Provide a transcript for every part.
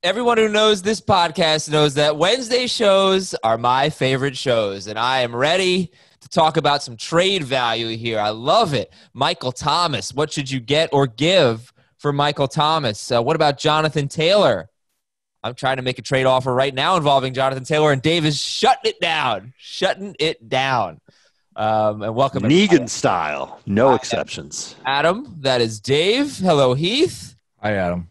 Everyone who knows this podcast knows that Wednesday shows are my favorite shows, and I am ready to talk about some trade value here. I love it. Michael Thomas, what should you get or give for Michael Thomas? What about Jonathan Taylor? I'm trying to make a trade offer right now involving Jonathan Taylor, and Dave is shutting it down. And welcome. Negan style, no exceptions. Adam, that is Dave. Hello, Heath. Hi, Adam.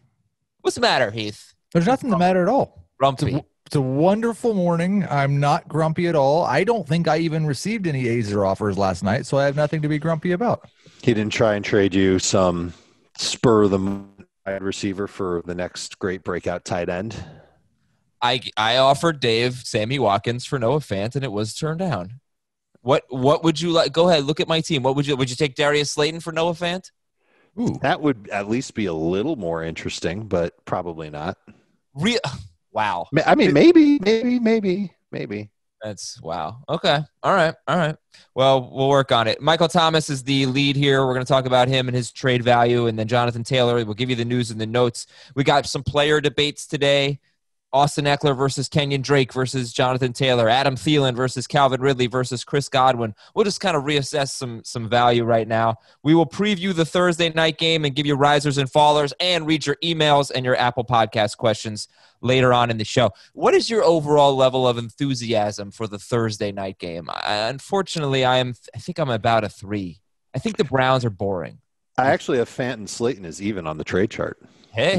What's the matter, Heath? There's nothing the matter at all. Grumpy. It's a wonderful morning. I'm not grumpy at all. I don't think I even received any Azer offers last night, so I have nothing to be grumpy about. He didn't try and trade you some spur of the wide receiver for the next great breakout tight end? I offered Dave Sammy Watkins for Noah Fant, and it was turned down. What would you like? Go ahead, look at my team. Would you take Darius Slayton for Noah Fant? Ooh. That would at least be a little more interesting, but probably not. Wow. I mean, maybe. That's wow. Okay. All right. Well, we'll work on it. Michael Thomas is the lead here. We're going to talk about him and his trade value, and then Jonathan Taylor. We'll give you the news and the notes. We got some player debates today. Austin Ekeler versus Kenyon Drake versus Jonathan Taylor. Adam Thielen versus Calvin Ridley versus Chris Godwin. We'll just kind of reassess some value right now. We will preview the Thursday night game and give you risers and fallers and read your emails and your Apple Podcast questions later on in the show. What is your overall level of enthusiasm for the Thursday night game? Unfortunately, I think I'm about a 3. I think the Browns are boring. I actually have Fant and Slayton as even on the trade chart. Hey,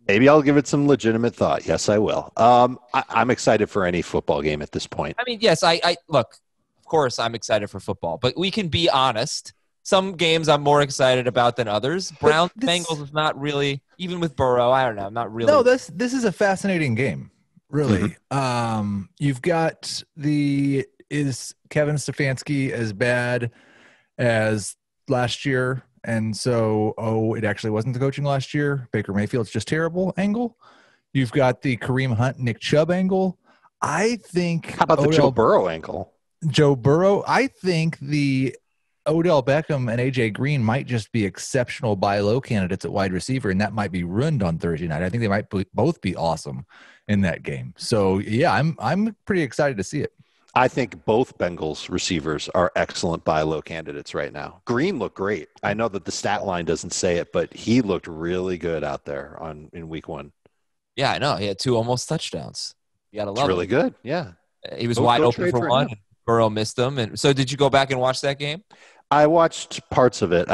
maybe I'll give it some legitimate thought. Yes, I will. I'm excited for any football game at this point. I mean, yes, I look. Of course, I'm excited for football, but we can be honest. Some games I'm more excited about than others. Browns Bengals is not really, even with Burrow. I don't know. I'm not really. No, this is a fascinating game, really. Mm-hmm. You've got is Kevin Stefanski as bad as last year? And so, it actually wasn't the coaching last year. Baker Mayfield's just terrible angle. You've got the Kareem Hunt, Nick Chubb angle. I think. How about the Joe Burrow angle? Joe Burrow. I think the Odell Beckham and AJ Green might just be exceptional buy low candidates at wide receiver, and that might be ruined on Thursday night. I think they might both be awesome in that game. So yeah, I'm pretty excited to see it. I think both Bengals receivers are excellent buy low candidates right now. Green looked great. I know that the stat line doesn't say it, but he looked really good out there in week 1. Yeah, I know. He had 2 almost touchdowns. You got to love it. Really good. Yeah. He was wide open for one. And Burrow missed them. And so did you go back and watch that game? I watched parts of it.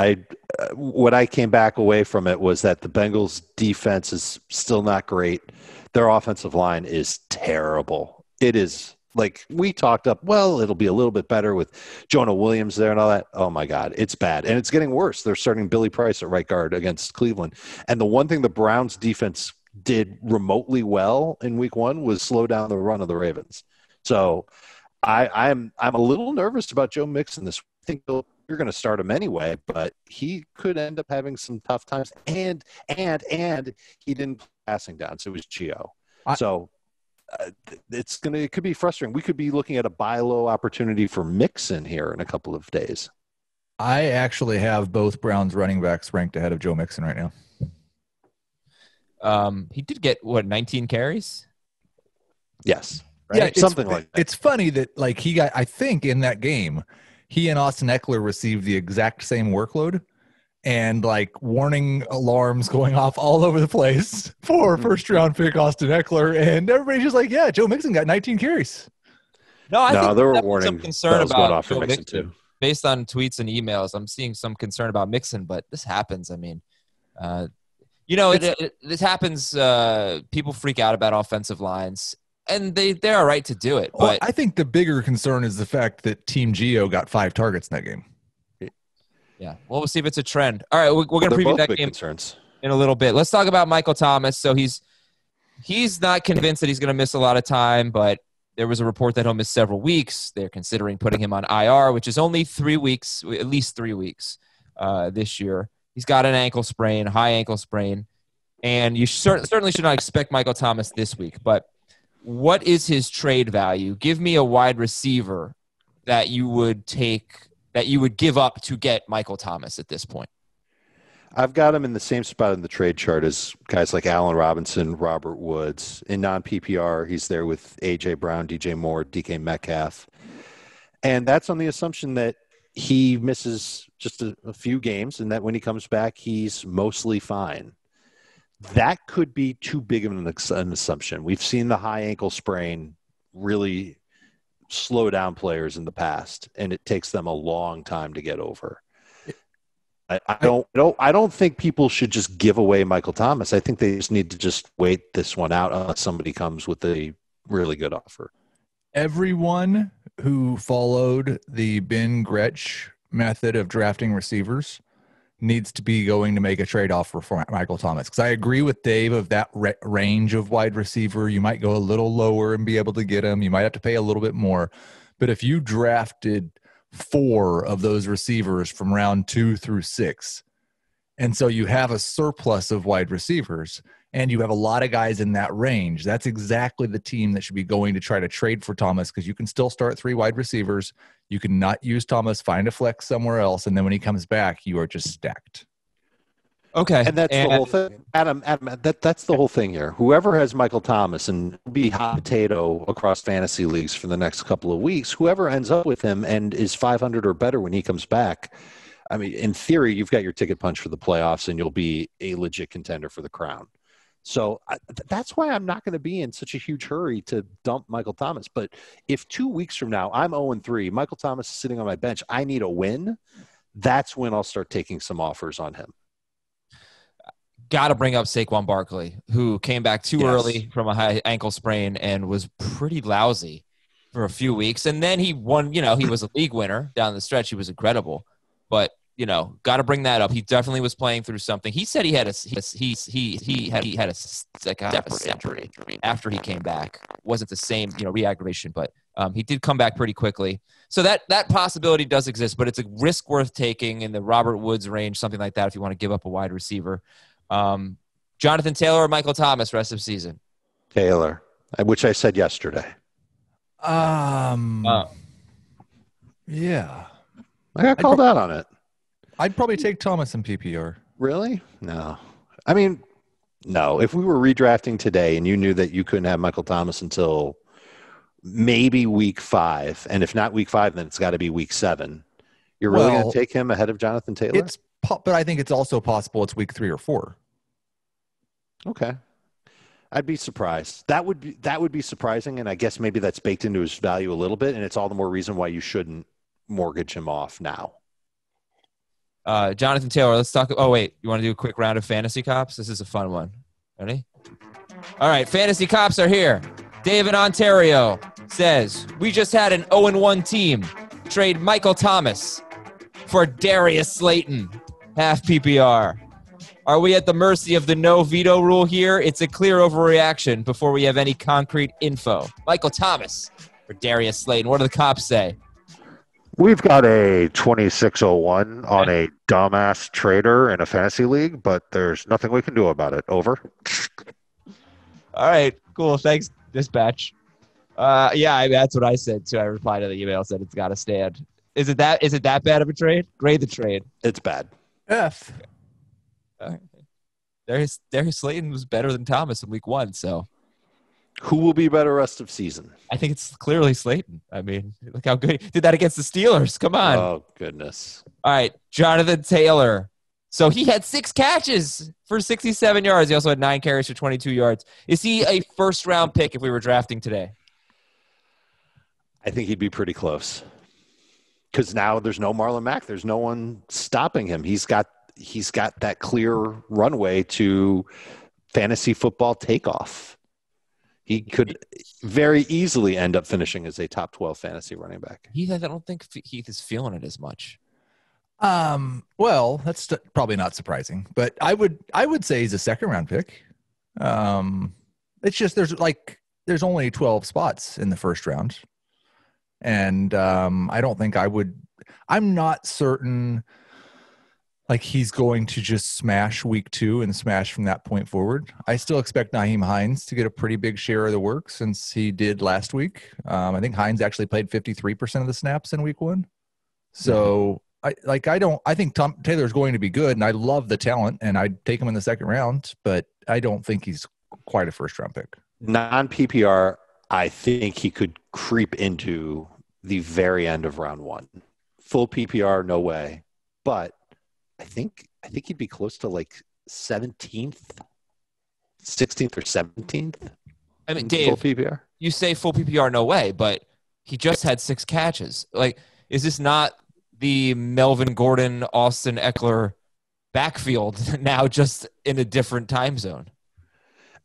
What I came back away from it was that the Bengals defense is still not great. Their offensive line is terrible. It is. Like we talked up, well, it'll be a little bit better with Jonah Williams there and all that. Oh, my God, it's bad. And it's getting worse. They're starting Billy Price at right guard against Cleveland. And the one thing the Browns defense did remotely well in week 1 was slow down the run of the Ravens. So I'm a little nervous about Joe Mixon this week. I think you're going to start him anyway, but he could end up having some tough times. And he didn't play passing down, so it was Gio. It could be frustrating. We could be looking at a buy low opportunity for Mixon here in a couple of days. I actually have both Browns running backs ranked ahead of Joe Mixon right now. He did get 19 carries? Yes. Right? Yeah, something like that. It's funny that I think in that game, he and Austin Ekeler received the exact same workload. And warning alarms going off all over the place for first round pick Austin Ekeler, and everybody's just like, "Yeah, Joe Mixon got 19 carries." I think there were warning some concern about Joe Mixon too. Based on tweets and emails, I'm seeing some concern about Mixon, but this happens. I mean, this happens. People freak out about offensive lines, and they're all right to do it. But I think the bigger concern is the fact that Team Gio got 5 targets in that game. Yeah, well, we'll see if it's a trend. All right, we're going to preview that game in a little bit. Let's talk about Michael Thomas. So he's not convinced that he's going to miss a lot of time, but there was a report that he'll miss several weeks. They're considering putting him on IR, which is only 3 weeks, at least 3 weeks this year. He's got an ankle sprain, high ankle sprain, and you certainly should not expect Michael Thomas this week. But what is his trade value? Give me a wide receiver that you would take – that you would give up to get Michael Thomas at this point? I've got him in the same spot in the trade chart as guys like Allen Robinson, Robert Woods. In non-PPR, he's there with A.J. Brown, DJ Moore, DK Metcalf. And that's on the assumption that he misses just a few games and that when he comes back, he's mostly fine. That could be too big of an assumption. We've seen the high ankle sprain really slow down players in the past, and it takes them a long time to get over. I don't think people should just give away Michael Thomas. I think they just need to just wait this one out unless somebody comes with a really good offer. Everyone who followed the Ben Gretsch method of drafting receivers needs to be going to make a trade offer for Michael Thomas. Because I agree with Dave of that range of wide receiver. You might go a little lower and be able to get him. You might have to pay a little bit more. But if you drafted 4 of those receivers from round 2 through 6, and so you have a surplus of wide receivers, and you have a lot of guys in that range, that's exactly the team that should be going to try to trade for Thomas, because you can still start 3 wide receivers. You can not use Thomas, find a flex somewhere else, and then when he comes back, you are just stacked. Okay. And that's the whole thing. Adam, that's the whole thing here. Whoever has Michael Thomas and be hot potato across fantasy leagues for the next couple of weeks, whoever ends up with him and is 500 or better when he comes back, I mean, in theory, you've got your ticket punch for the playoffs and you'll be a legit contender for the crown. So that's why I'm not going to be in such a huge hurry to dump Michael Thomas. But if 2 weeks from now I'm 0-3, Michael Thomas is sitting on my bench, I need a win, that's when I'll start taking some offers on him. Got to bring up Saquon Barkley, who came back too early from a high ankle sprain and was pretty lousy for a few weeks. And then he won, he was a league winner down the stretch. He was incredible. But, got to bring that up. He definitely was playing through something. He said he had a separate injury after he came back. Wasn't the same, re-aggravation, but he did come back pretty quickly. So that possibility does exist, but it's a risk worth taking in the Robert Woods range, something like that, if you want to give up a wide receiver. Jonathan Taylor or Michael Thomas rest of season? Taylor, which I said yesterday. Yeah. I got called out on it. I'd probably take Thomas in PPR. Really? No. I mean, no. If we were redrafting today and you knew that you couldn't have Michael Thomas until maybe week 5, and if not week 5, then it's got to be week 7, you're really going to take him ahead of Jonathan Taylor? But I think it's also possible it's week 3 or 4. Okay. I'd be surprised. That would be surprising, and I guess maybe that's baked into his value a little bit, and it's all the more reason why you shouldn't mortgage him off now. Jonathan Taylor, let's talk. Oh, wait. You want to do a quick round of fantasy cops? This is a fun one. Ready? All right. Fantasy cops are here. David Ontario says, we just had an 0-1 team trade Michael Thomas for Darius Slayton, half PPR. Are we at the mercy of the no veto rule here? It's a clear overreaction before we have any concrete info. Michael Thomas for Darius Slayton. What do the cops say? We've got a 2601 on a dumbass trader in a fantasy league, but there's nothing we can do about it. Over. All right, cool. Thanks, dispatch. That's what I said too. I replied to the email, said it's got to stand. Is it that bad of a trade? Grade the trade. It's bad. F. Darius Slayton was better than Thomas in week 1, so. Who will be better rest of season? I think it's clearly Slayton. I mean, look how good he did that against the Steelers. Come on. Oh, goodness. All right, Jonathan Taylor. So he had 6 catches for 67 yards. He also had 9 carries for 22 yards. Is he a first-round pick if we were drafting today? I think he'd be pretty close. Because now there's no Marlon Mack. There's no one stopping him. He's got that clear runway to fantasy football takeoff. He could very easily end up finishing as a top 12 fantasy running back. Heath, I don't think Heath is feeling it as much. Well, that's probably not surprising, but I would say he's a second-round pick. It's just there's only 12 spots in the first round, and I don't think I'm not certain. Like he's going to just smash week 2 and smash from that point forward. I still expect Nyheim Hines to get a pretty big share of the work since he did last week. I think Hines actually played 53% of the snaps in week 1. So I think Tom Taylor is going to be good, and I love the talent, and I'd take him in the second round, but I don't think he's quite a first-round pick. Non-PPR, I think he could creep into the very end of round one. Full PPR, no way. But I think he'd be close to like 17th, 16th or 17th. I mean, Dave, full PPR. You say full PPR, no way, but he just had 6 catches. Like, is this not the Melvin Gordon, Austin Ekeler backfield now, just in a different time zone?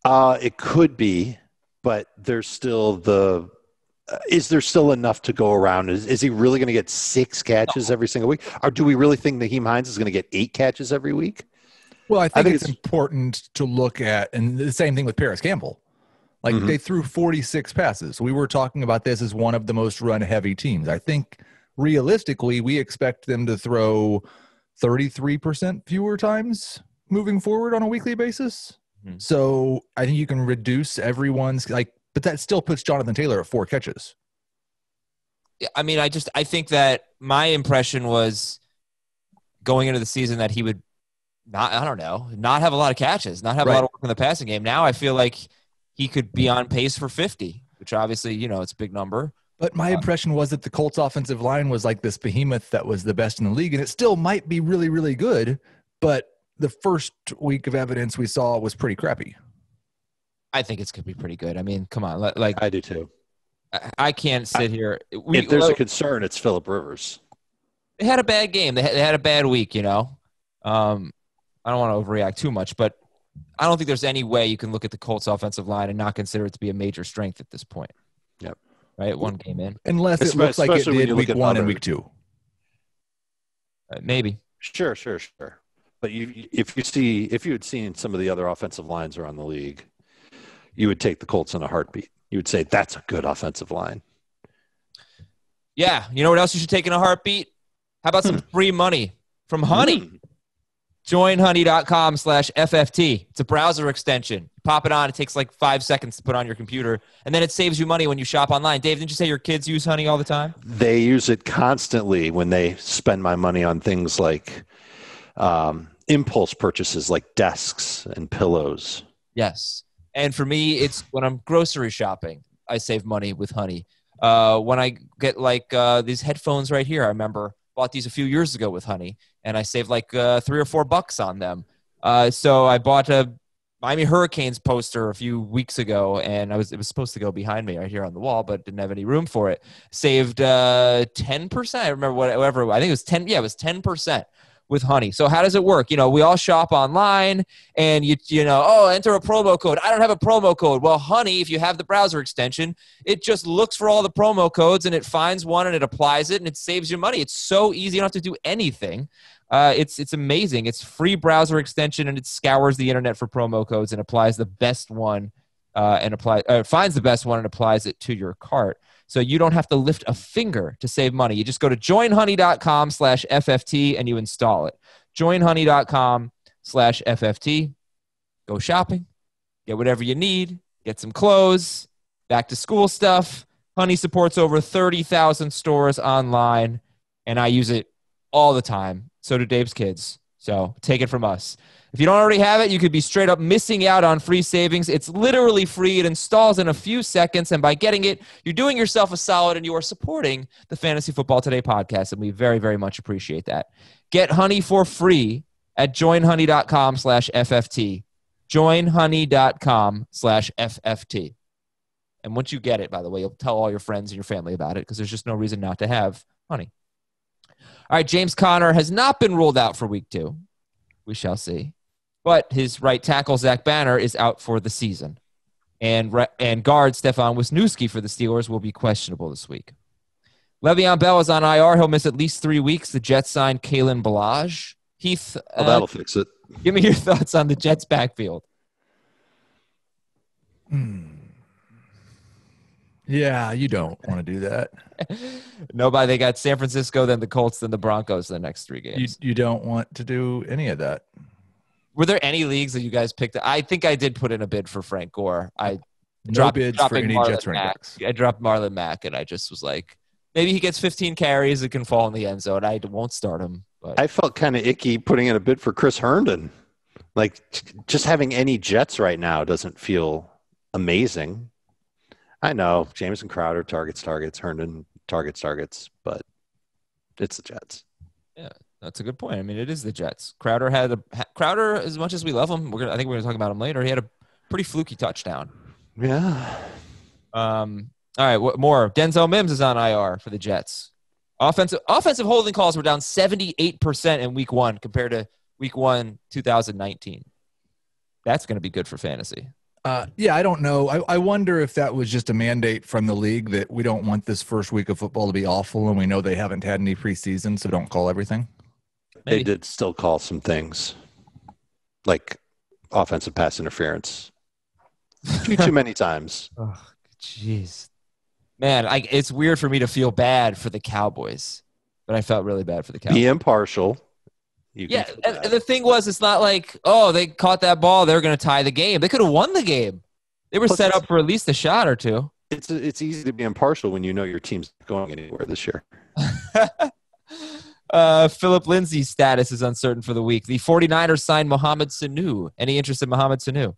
It could be, but there's still is there still enough to go around? Is he really going to get 6 catches every single week? Or do we really think Nyheim Hines is going to get 8 catches every week? Well, I think it's important to look at, and the same thing with Paris Campbell. Like, they threw 46 passes. We were talking about this as one of the most run-heavy teams. I think realistically, we expect them to throw 33% fewer times moving forward on a weekly basis. So I think you can reduce everyone's but that still puts Jonathan Taylor at 4 catches. I mean, I think that my impression was going into the season that he would not have a lot of catches, not have a lot of work in the passing game. Now I feel like he could be on pace for 50, which obviously, it's a big number. But my impression was that the Colts offensive line was like this behemoth that was the best in the league, and it still might be really, really good, but the first week of evidence we saw was pretty crappy. I think it's going to be pretty good. I mean, come on. Like, I do too. I can't sit here. If there's a concern, it's Phillip Rivers. They had a bad game. They had a bad week, I don't want to overreact too much, but I don't think there's any way you can look at the Colts offensive line and not consider it to be a major strength at this point. Yep. Right? One game in. Unless it looks like it did week 1 and week 2. Maybe. Sure. But if you had seen some of the other offensive lines around the league, you would take the Colts in a heartbeat. You would say, that's a good offensive line. Yeah. You know what else you should take in a heartbeat? How about some free money from Honey? JoinHoney.com/FFT. It's a browser extension. Pop it on. It takes like 5 seconds to put on your computer, and then it saves you money when you shop online. Dave, didn't you say your kids use Honey all the time? They use it constantly when they spend my money on things like impulse purchases like desks and pillows. Yes. And for me, it's when I'm grocery shopping, I save money with Honey. When I get these headphones right here, I remember bought these a few years ago with Honey, and I saved like $3 or $4 on them. So I bought a Miami Hurricanes poster a few weeks ago, and it was supposed to go behind me right here on the wall, but didn't have any room for it. Saved 10%. I remember whatever. I think it was 10. Yeah, it was 10%. With Honey. So how does it work? We all shop online, and enter a promo code. I don't have a promo code. Well, Honey, if you have the browser extension, it just looks for all the promo codes, and it finds one, and it applies it, and it saves you money. It's so easy. You don't have to do anything. It's amazing. It's free browser extension, and it scours the internet for promo codes and applies the best one finds the best one and applies it to your cart. So you don't have to lift a finger to save money. You just go to joinhoney.com/FFT and you install it. Joinhoney.com/FFT. Go shopping. Get whatever you need. Get some clothes. Back to school stuff. Honey supports over 30,000 stores online, and I use it all the time. So do Dave's kids. So take it from us. If you don't already have it, you could be straight up missing out on free savings. It's literally free. It installs in a few seconds. And by getting it, you're doing yourself a solid and you are supporting the Fantasy Football Today podcast. And we very, very much appreciate that. Get Honey for free at joinhoney.com/FFT. Joinhoney.com/FFT. And once you get it, by the way, you'll tell all your friends and your family about it because there's just no reason not to have Honey. All right, James Conner has not been ruled out for week 2. We shall see. But his right tackle, Zach Banner, is out for the season. And guard Stefan Wisniewski for the Steelers will be questionable this week. Le'Veon Bell is on IR. He'll miss at least 3 weeks. The Jets signed Kalen Ballage. Heath, that'll fix it. Give me your thoughts on the Jets' backfield. Yeah, you don't want to do that. Nobody. They got San Francisco, then the Colts, then the Broncos the next 3 games. You don't want to do any of that. Were there any leagues that you guys picked? I think I did put in a bid for Frank Gore. No bids for any Marlon Jets running Mack. backs. I dropped Marlon Mack, and I just was like, Maybe he gets 15 carries. It can fall in the end zone. I won't start him. But I felt kind of icky putting in a bid for Chris Herndon. Like, just having any Jets right now doesn't feel amazing. I know Jameson Crowder targets, Herndon targets, but it's the Jets. Yeah, that's a good point. I mean, it is the Jets. Crowder, as much as we love him, I think we're going to talk about him later. He had a pretty fluky touchdown. Yeah. All right, what more? Denzel Mims is on IR for the Jets. Offensive holding calls were down 78% in week 1 compared to week 1, 2019. That's going to be good for fantasy. Yeah, I don't know. I wonder if that was just a mandate from the league that we don't want this first week of football to be awful, and we know they haven't had any preseason, so don't call everything. Maybe. They did still call some things like offensive pass interference too many times. Oh, jeez. Man, it's weird for me to feel bad for the Cowboys, but I felt really bad for the Cowboys. Be impartial. Yeah, and the thing was, it's not like, they caught that ball, they're going to tie the game. They could have won the game. They were set up for at least a shot or two. It's easy to be impartial when you know your team's not going anywhere this year. Philip Lindsay's status is uncertain for the week. The 49ers signed Mohamed Sanu. Any interest in Mohamed Sanu?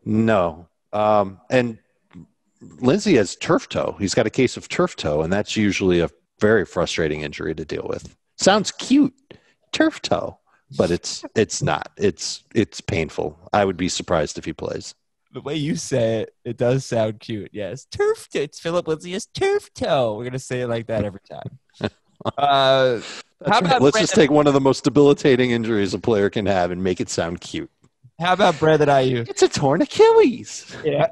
No. And Lindsay has turf toe. He's got a case of turf toe, and that's usually a very frustrating injury to deal with. Sounds cute. Turf toe, but it's not. It's painful. I would be surprised if he plays. The way you say it does sound cute. Yes, turf toe. It's Philip Lindsay has turf toe. We're gonna say it like that every time. Let's just take one of the most debilitating injuries a player can have and make it sound cute. How about Brandon Ayuk? It's a torn Achilles. Yeah.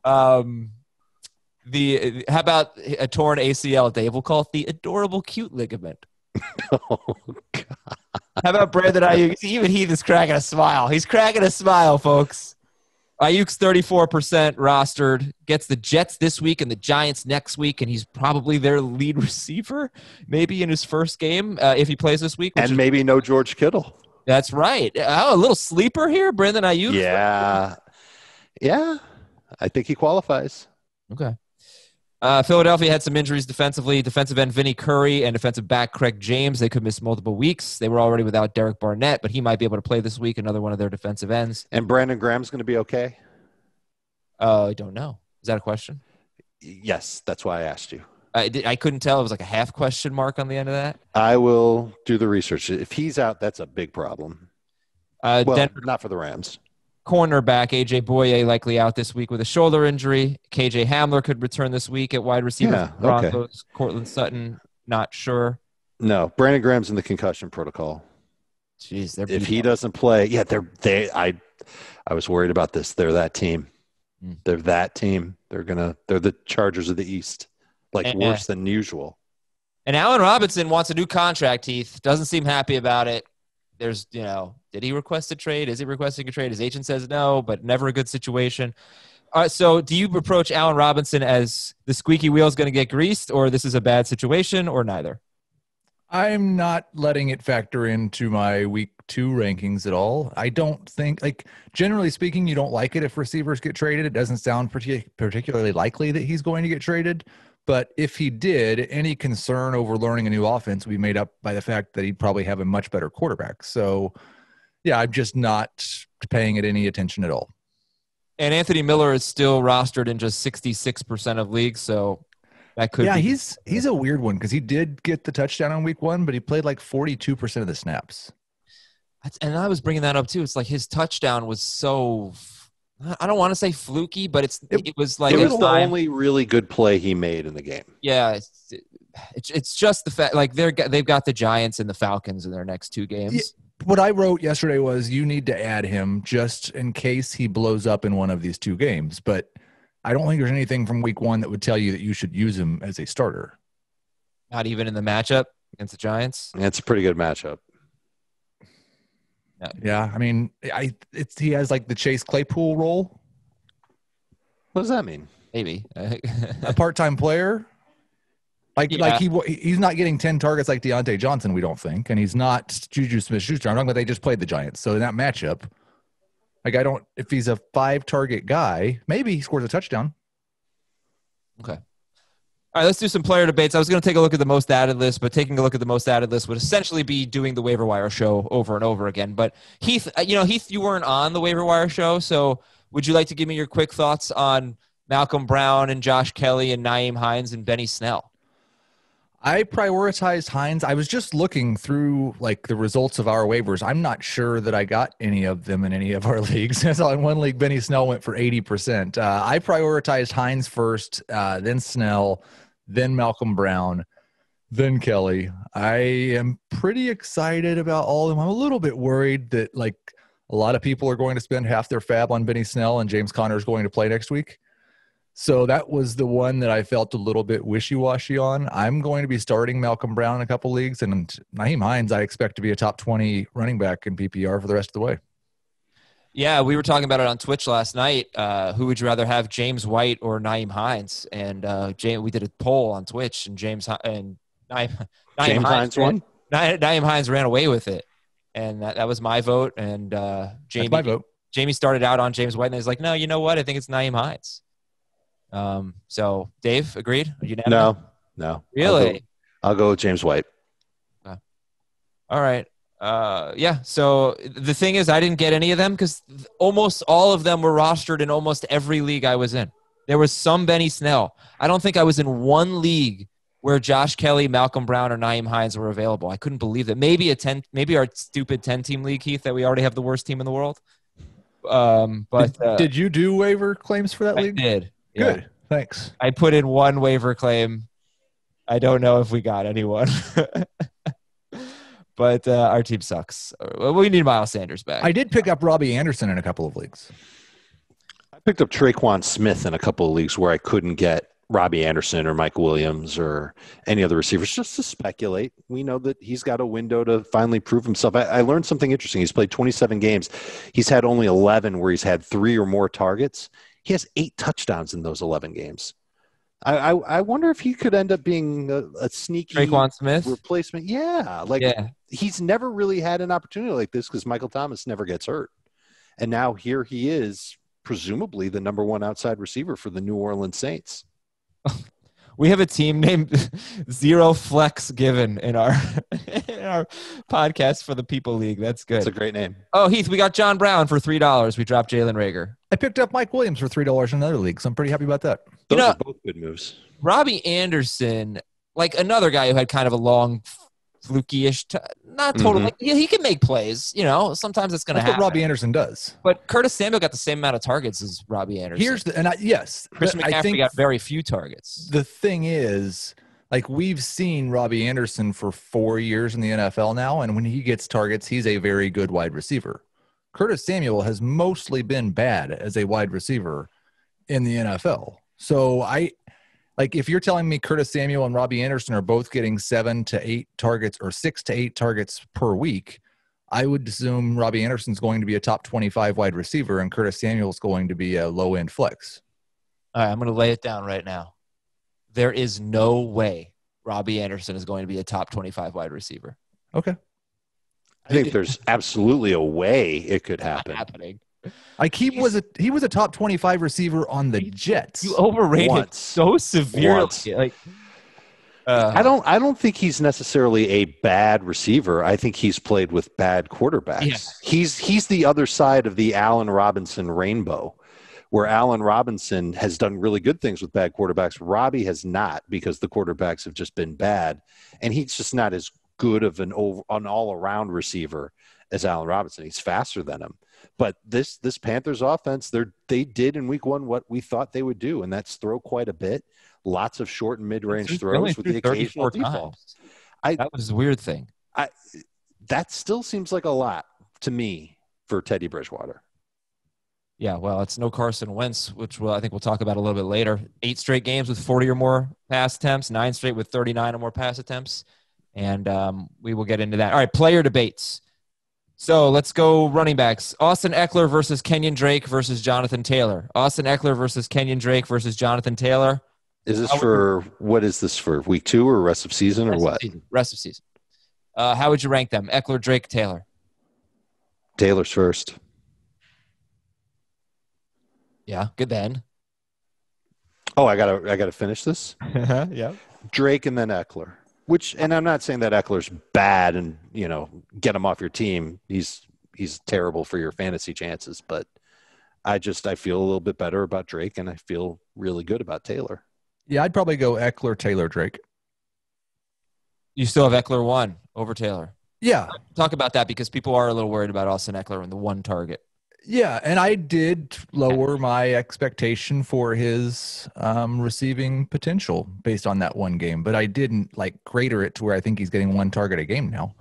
How about a torn ACL, Dave? We'll call it the adorable cute ligament. Oh, God. How about Brandon Ayuk? Even Heath is cracking a smile. He's cracking a smile, folks. Ayuk's 34% rostered, gets the Jets this week and the Giants next week, and he's probably their lead receiver, maybe in his first game if he plays this week. And maybe no George Kittle. That's right. Oh, a little sleeper here, Brandon Ayuk. Yeah. I think he qualifies. Okay. Philadelphia had some injuries defensively. Defensive end Vinny Curry and defensive back Craig James. They could miss multiple weeks. They were already without Derek Barnett, but he might be able to play this week, another one of their defensive ends. And Brandon Graham's going to be okay? I don't know. Is that a question? Yes, that's why I asked you. I couldn't tell. It was like a half question mark on the end of that. I will do the research. If he's out, that's a big problem. Denver, not for the Rams. Cornerback A.J. Boye likely out this week with a shoulder injury. KJ Hamler could return this week at wide receiver. Yeah, Broncos. okay. Cortland Sutton, not sure. No, Brandon Graham's in the concussion protocol. Jeez, if he doesn't play, I was worried about this. They're that team. They're that team. They're the Chargers of the East, worse than usual. And Allen Robinson wants a new contract. Heath doesn't seem happy about it. There's, did he request a trade? Is he requesting a trade? His agent says no, but never a good situation. So do you approach Allen Robinson as the squeaky wheel is going to get greased, or this is a bad situation, or neither? I'm not letting it factor into my week 2 rankings at all. I don't think, generally speaking, you don't like it if receivers get traded. It doesn't sound particularly likely that he's going to get traded. But if he did, any concern over learning a new offense would be made up by the fact that he'd probably have a much better quarterback. So, yeah, I'm just not paying it any attention at all. And Anthony Miller is still rostered in just 66% of leagues, so that could be. He's a weird one because he did get the touchdown on week 1, but he played 42% of the snaps. And I was bringing that up too. It's like his touchdown was so, I don't want to say fluky, but it was like it was the only really good play he made in the game. Yeah, it's just the fact they've got the Giants and the Falcons in their next 2 games. Yeah, what I wrote yesterday was you need to add him just in case he blows up in one of these 2 games. But I don't think there's anything from week 1 that would tell you that you should use him as a starter. Not even in the matchup against the Giants. It's a pretty good matchup. Yeah, I mean, he has the Chase Claypool role. What does that mean? Maybe a part-time player. He's not getting 10 targets like Deontay Johnson, we don't think, and he's not Juju Smith-Schuster. I'm talking about they just played the Giants, so in that matchup, if he's a 5-target guy, maybe he scores a touchdown. Okay. All right, let's do some player debates. I was going to take a look at the most added list, but taking a look at the most added list would essentially be doing the waiver wire show over and over again. But Heath, Heath, you weren't on the waiver wire show, so would you like to give me your quick thoughts on Malcolm Brown and Josh Kelly and Nyheim Hines and Benny Snell? I prioritized Hines. I was just looking through like the results of our waivers. I'm not sure that I got any of them in any of our leagues. I saw in one league, Benny Snell went for 80%. I prioritized Hines first, then Snell, then Malcolm Brown, then Kelly. I am pretty excited about all of them. I'm a little bit worried that like a lot of people are going to spend half their fab on Benny Snell and James Conner is going to play next week. So that was the one that I felt a little bit wishy-washy on. I'm going to be starting Malcolm Brown in a couple leagues, and Nyheim Hines I expect to be a top 20 running back in PPR for the rest of the way. Yeah, we were talking about it on Twitch last night. Who would you rather have, James White or Nyheim Hines? And we did a poll on Twitch, and Nyheim Hines won. Nyheim Hines ran away with it, and that was my vote. And That's my vote. Jamie started out on James White, and he's like, "No, you know what? I think it's Nyheim Hines." So Dave agreed? No. Really? I'll go with James White. All right. Yeah. So the thing is, I didn't get any of them because almost all of them were rostered in almost every league I was in. There was some Benny Snell. I don't think I was in one league where Josh Kelly, Malcolm Brown, or Nyheim Hines were available. I couldn't believe that. Maybe our stupid 10-team league, Heath, that we already have the worst team in the world. But did you do waiver claims for that league? I did. Good. Yeah. Thanks. I put in one waiver claim. I don't know if we got anyone. But our team sucks. We need Miles Sanders back. I did pick up Robbie Anderson in a couple of leagues. I picked up Traquan Smith in a couple of leagues where I couldn't get Robbie Anderson or Mike Williams or any other receivers, just to speculate. We know that he's got a window to finally prove himself. I learned something interesting. He's played 27 games. He's had only 11 where he's had 3 or more targets. He has 8 touchdowns in those 11 games. I wonder if he could end up being a sneaky Traquan Smith replacement. Yeah. He's never really had an opportunity like this because Michael Thomas never gets hurt. And now here he is, presumably the number 1 outside receiver for the New Orleans Saints. We have a team named Zero Flex Given in our podcast for the People League. That's good. That's a great name. Oh, Heath, we got John Brown for $3. We dropped Jalen Reagor. I picked up Mike Williams for $3 in another league, so I'm pretty happy about that. Those are both good moves. Robbie Anderson, like another guy who had kind of a long, fluky-ish, not total. Mhm. Like, yeah, he can make plays. Sometimes it's going to That's happen. what Robbie Anderson does. But Curtis Samuel got the same amount of targets as Robbie Anderson. Christian I McCaffrey think got very few targets. the thing is, like, we've seen Robbie Anderson for 4 years in the NFL now, and when he gets targets, he's a very good wide receiver. Curtis Samuel has mostly been bad as a wide receiver in the NFL. So if you're telling me Curtis Samuel and Robbie Anderson are both getting 7 to 8 targets or 6 to 8 targets per week, I would assume Robbie Anderson's going to be a top 25 wide receiver and Curtis Samuel's going to be a low-end flex. All right, I'm going to lay it down right now. There is no way Robbie Anderson is going to be a top 25 wide receiver. Okay. I think there's absolutely a way it could happen. Not happening. Like he was a top 25 receiver on the Jets. You overrated Once. so severely. Once. Like, I don't think he's necessarily a bad receiver. I think he's played with bad quarterbacks. Yeah. He's the other side of the Allen Robinson rainbow, where Allen Robinson has done really good things with bad quarterbacks. Robbie has not, because the quarterbacks have just been bad, and he's just not as good of an all-around receiver as Allen Robinson. He's faster than him. But this Panthers offense, they did in week 1 what we thought they would do, and that's throw quite a bit. Lots of short and mid-range throws with the occasional default. That was a weird thing. That still seems like a lot to me for Teddy Bridgewater. Yeah, well, it's no Carson Wentz, which I think we'll talk about a little bit later. 8 straight games with 40 or more pass attempts, 9 straight with 39 or more pass attempts, and we will get into that. All right, player debates. So let's go running backs. Austin Ekeler versus Kenyon Drake versus Jonathan Taylor. Austin Ekeler versus Kenyon Drake versus Jonathan Taylor. Is this what is this for, week 2 or rest of season or what? Rest of season. How would you rank them? Ekeler, Drake, Taylor. Taylor's first. Yeah, good then. Oh, I gotta finish this. Yeah. Drake and then Ekeler. And I'm not saying that Eckler's bad and get him off your team. He's terrible for your fantasy chances, but I feel a little bit better about Drake and I feel really good about Taylor. Yeah, I'd probably go Ekeler, Taylor, Drake. You still have Ekeler 1 over Taylor. Yeah. Talk about that because people are a little worried about Austin Ekeler and the 1 target. Yeah, and I did lower my expectation for his receiving potential based on that 1 game, but I didn't greater it to where I think he's getting 1 target a game now.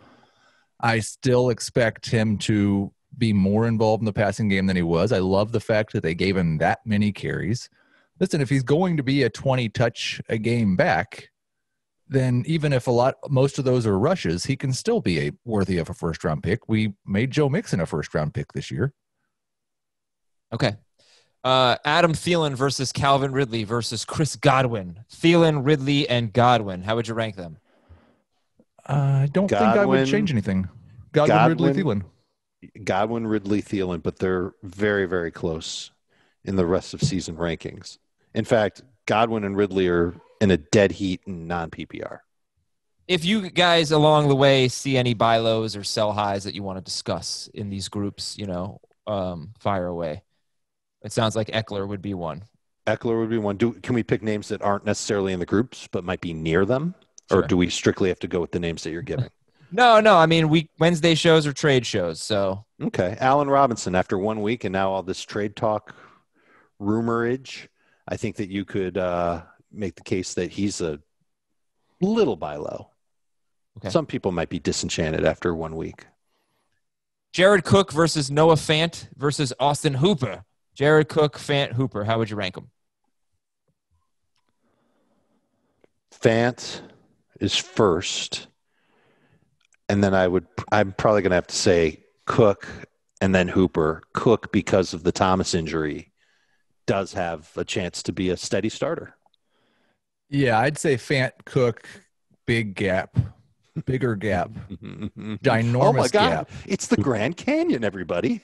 I still expect him to be more involved in the passing game than he was. I love the fact that they gave him that many carries. Listen, if he's going to be a 20 touch a game back, then even if most of those are rushes, he can still be worthy of a first round pick. We made Joe Mixon a first round pick this year. Okay. Adam Thielen versus Calvin Ridley versus Chris Godwin. Thielen, Ridley, and Godwin. How would you rank them? I don't think I would change anything. Godwin, Ridley, Thielen. Godwin, Ridley, Thielen, but they're very, very close in the rest of season rankings. In fact, Godwin and Ridley are in a dead heat in non-PPR. If you guys along the way see any buy lows or sell highs that you want to discuss in these groups, fire away. It sounds like Ekeler would be one. Ekeler would be one. Can we pick names that aren't necessarily in the groups but might be near them? Sure. Or do we strictly have to go with the names that you're giving? No. I mean, Wednesday shows are trade shows. So okay. Allen Robinson after 1 week and now all this trade talk rumorage, I think that you could make the case that he's a little buy low. Okay. Some people might be disenchanted after 1 week. Jared Cook versus Noah Fant versus Austin Hooper. Jared Cook, Fant, Hooper. How would you rank them? Fant is first. And then I'm probably going to have to say Cook and then Hooper. Cook, because of the Thomas injury, does have a chance to be a steady starter. Yeah, I'd say Fant, Cook, big gap. Bigger gap. Ginormous oh my God. gap. It's the Grand Canyon, everybody.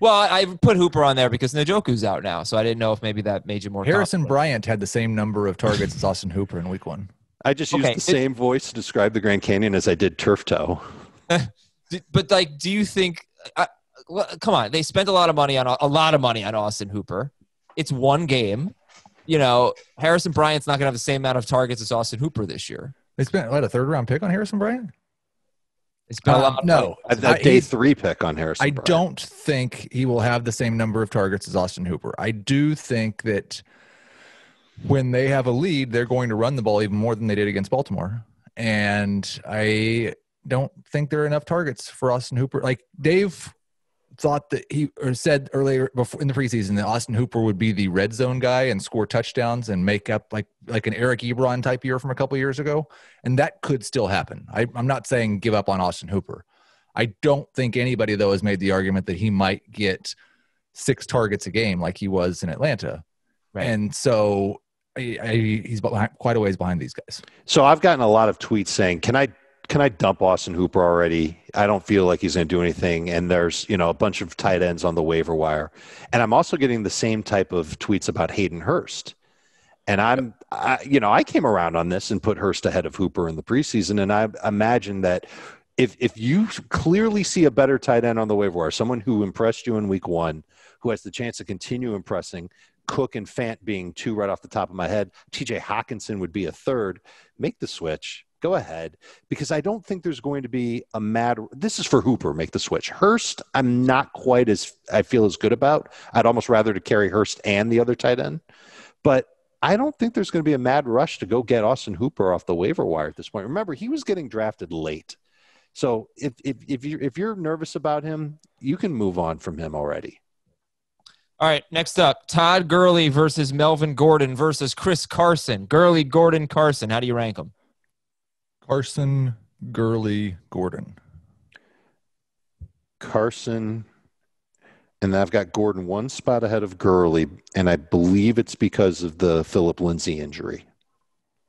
Well, I put Hooper on there because Njoku's out now, so I didn't know if maybe that made you more Harrison Bryant had the same number of targets as Austin Hooper in week 1. I just used the same voice to describe the Grand Canyon as I did turf toe. But do you think come on, they spent a lot of money on Austin Hooper. It's 1 game. Harrison Bryant's not going to have the same amount of targets as Austin Hooper this year. They spent a 3rd-round pick on Harrison Bryant? They spent a lot. No, a day 3 pick on Harrison. I Bryant. don't think he will have the same number of targets as Austin Hooper. I do think that when they have a lead, they're going to run the ball even more than they did against Baltimore. And I don't think there are enough targets for Austin Hooper. Dave thought that said earlier before in the preseason that Austin Hooper would be the red zone guy and score touchdowns and make up like an Eric Ebron type year from a couple years ago. And that could still happen. I'm not saying give up on Austin Hooper. I don't think anybody, though, has made the argument that he might get 6 targets a game like he was in Atlanta. Right. And so he's quite a ways behind these guys. So I've gotten a lot of tweets saying, can I dump Austin Hooper already? I don't feel like he's going to do anything. And there's, a bunch of tight ends on the waiver wire. And I'm also getting the same type of tweets about Hayden Hurst. And I came around on this and put Hurst ahead of Hooper in the preseason. And I imagine that if you clearly see a better tight end on the waiver wire, someone who impressed you in week 1, who has the chance to continue impressing, Cook and Fant being 2 right off the top of my head, TJ Hawkinson would be a 3rd, make the switch. Go ahead, because I don't think there's going to be this is for Hooper, make the switch. Hurst, I'm not quite as good about. I'd almost rather to carry Hurst and the other tight end. But I don't think there's going to be a mad rush to go get Austin Hooper off the waiver wire at this point. Remember, he was getting drafted late. So if you're nervous about him, you can move on from him already. All right, next up, Todd Gurley versus Melvin Gordon versus Chris Carson. Gurley, Gordon, Carson. How do you rank them? Carson, Gurley, Gordon. Carson, and I've got Gordon 1 spot ahead of Gurley, and I believe it's because of the Phillip Lindsay injury.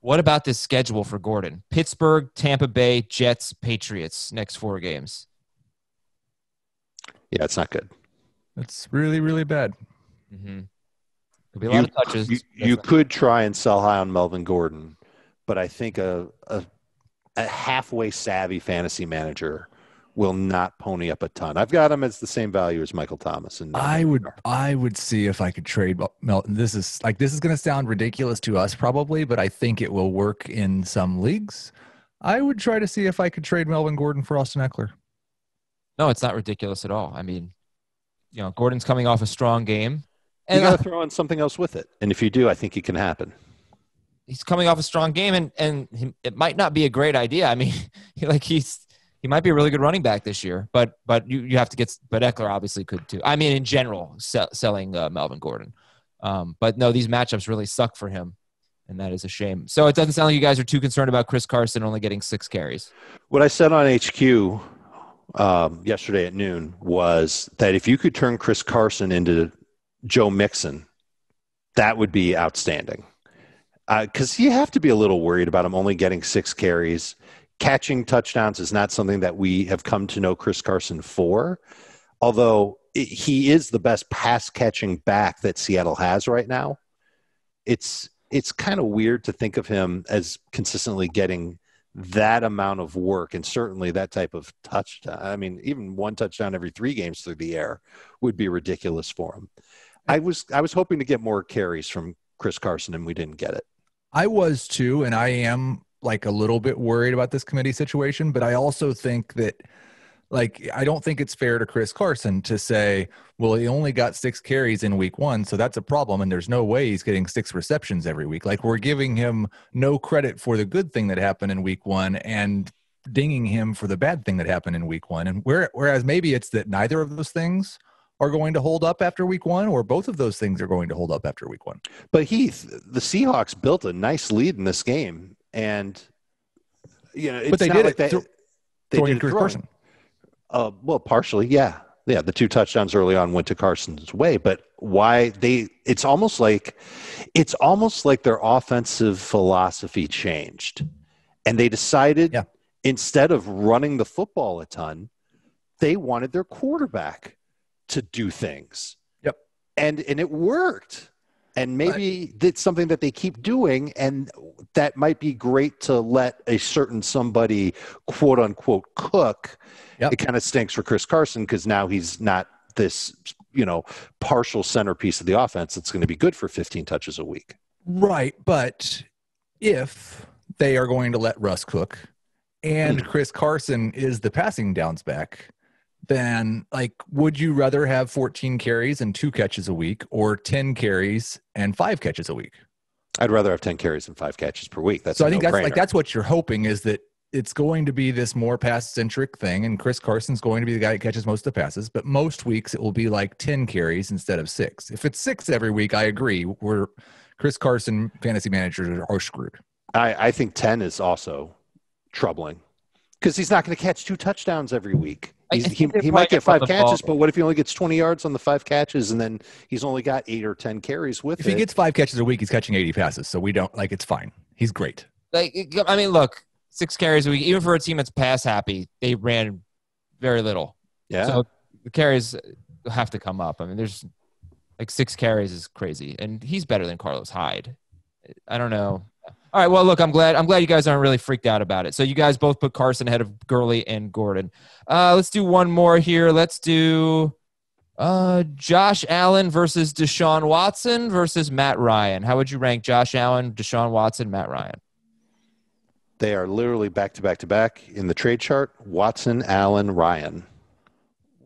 What about this schedule for Gordon? Pittsburgh, Tampa Bay, Jets, Patriots, next 4 games. Yeah, it's not good. It's really, really bad. Mm-hmm. Could be a lot of touches. You could try and sell high on Melvin Gordon, but I think a halfway savvy fantasy manager will not pony up a ton. I've got him as the same value as Michael Thomas. And I would see if I could trade Melton. This is going to sound ridiculous to us probably, but I think it will work in some leagues. I would try to see if I could trade Melvin Gordon for Austin Ekeler. No, it's not ridiculous at all. I mean, Gordon's coming off a strong game. And you got to throw in something else with it. And if you do, I think it can happen. He's coming off a strong game, and it might not be a great idea. I mean, he might be a really good running back this year, but you have to get. But Ekeler obviously could too. I mean, in general, selling Melvin Gordon. But no, these matchups really suck for him, and that is a shame. So it doesn't sound like you guys are too concerned about Chris Carson only getting 6 carries. What I said on HQ yesterday at noon was that if you could turn Chris Carson into Joe Mixon, that would be outstanding. Because you have to be a little worried about him only getting 6 carries. Catching touchdowns is not something that we have come to know Chris Carson for, although he is the best pass-catching back that Seattle has right now. It's kind of weird to think of him as consistently getting that amount of work and certainly that type of touchdown. I mean, even 1 touchdown every 3 games through the air would be ridiculous for him. I was hoping to get more carries from Chris Carson, and we didn't get it. I was too, and I am like a little bit worried about this committee situation, but I also think that I don't think it's fair to Chris Carson to say, well, he only got 6 carries in week 1, so that's a problem, and there's no way he's getting 6 receptions every week. Like, we're giving him no credit for the good thing that happened in week 1 and dinging him for the bad thing that happened in week 1. And whereas maybe it's that neither of those things are going to hold up after week 1, or both of those things are going to hold up after week 1. But Heath, the Seahawks built a nice lead in this game, and it's but they not did like it they did Chris Carson. Well, partially, yeah. The 2 touchdowns early on went to Carson's way, but it's almost like their offensive philosophy changed, and they decided instead of running the football a ton, they wanted their quarterback to do things. Yep. And it worked. And maybe it's something that they keep doing, and that might be great to let a certain somebody, quote unquote, cook. Yep. It kind of stinks for Chris Carson because now he's not this, partial centerpiece of the offense that's going to be good for 15 touches a week. Right. But if they are going to let Russ cook and Chris Carson is the passing downs back, then would you rather have 14 carries and 2 catches a week or 10 carries and 5 catches a week? I'd rather have 10 carries and 5 catches per week. So I think that's what you're hoping, is that it's going to be this more pass-centric thing, and Chris Carson's going to be the guy that catches most of the passes, but most weeks it will be 10 carries instead of 6. If it's 6 every week, I agree. Chris Carson fantasy managers are screwed. I think 10 is also troubling because he's not going to catch 2 touchdowns every week. He might get 5 catches, but what if he only gets 20 yards on the 5 catches and then he's only got 8 or 10 carries with it? If he gets 5 catches a week, he's catching 80 passes. So we don't it's fine. He's great. Look, 6 carries a week, even for a team that's pass happy, they ran very little. Yeah. So the carries have to come up. I mean, there's 6 carries is crazy, and he's better than Carlos Hyde. I don't know. All right. Well, look, I'm glad you guys aren't really freaked out about it. So you guys both put Carson ahead of Gurley and Gordon. Let's do one more here. Let's do Josh Allen versus Deshaun Watson versus Matt Ryan. How would you rank Josh Allen, Deshaun Watson, Matt Ryan? They are literally back to back to back in the trade chart. Watson, Allen, Ryan.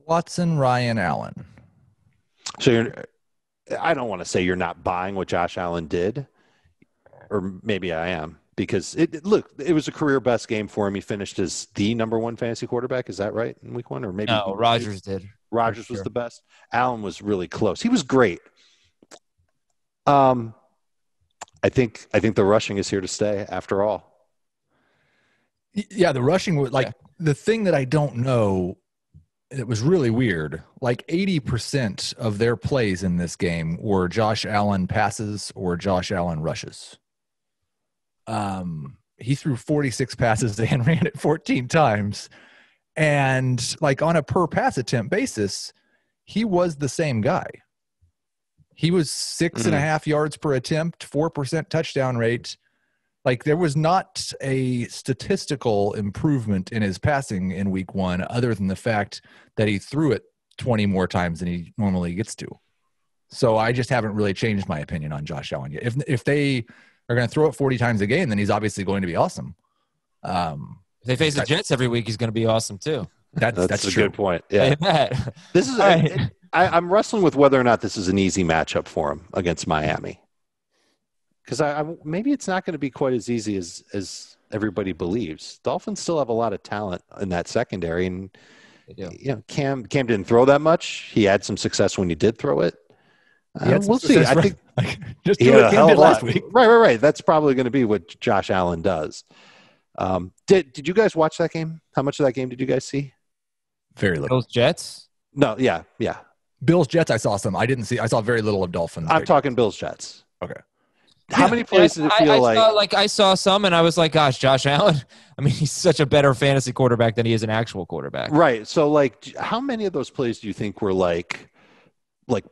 Watson, Ryan, Allen. So I don't want to say you're not buying what Josh Allen did. Or maybe I am, because it was a career best game for him. He finished as the number 1 fantasy quarterback. Is that right in week 1? Or maybe no, Rodgers did. Rodgers was the best. Allen was really close. He was great. I think the rushing is here to stay after all. Yeah, the rushing was the thing that I don't know. It was really weird. 80% of their plays in this game were Josh Allen passes or Josh Allen rushes. He threw 46 passes and ran it 14 times. And on a per pass attempt basis, he was the same guy. He was 6.5 yards per attempt, 4% touchdown rate. Like, there was not a statistical improvement in his passing in week 1 other than the fact that he threw it 20 more times than he normally gets to. So I just haven't really changed my opinion on Josh Allen yet. If they are going to throw it 40 times a game, then he's obviously going to be awesome. If they face the Jets every week, he's going to be awesome too. That's a true. good point. Yeah. This is right. I'm wrestling with whether or not this is an easy matchup for him against Miami. Because maybe it's not going to be quite as easy as everybody believes. Dolphins still have a lot of talent in that secondary, and Cam didn't throw that much. He had some success when he did throw it. We'll see. I think just do what Cam did last week. Right. That's probably going to be what Josh Allen does. Did you guys watch that game? How much of that game did you guys see? Very little. Bills Jets? No, yeah. Bills Jets, I saw some. I saw very little of Dolphins. I'm talking Bills Jets. Okay. How many plays did it feel I saw some, and I was like, gosh, Josh Allen. I mean, he's such a better fantasy quarterback than he is an actual quarterback. Right. So, like, how many of those plays do you think were like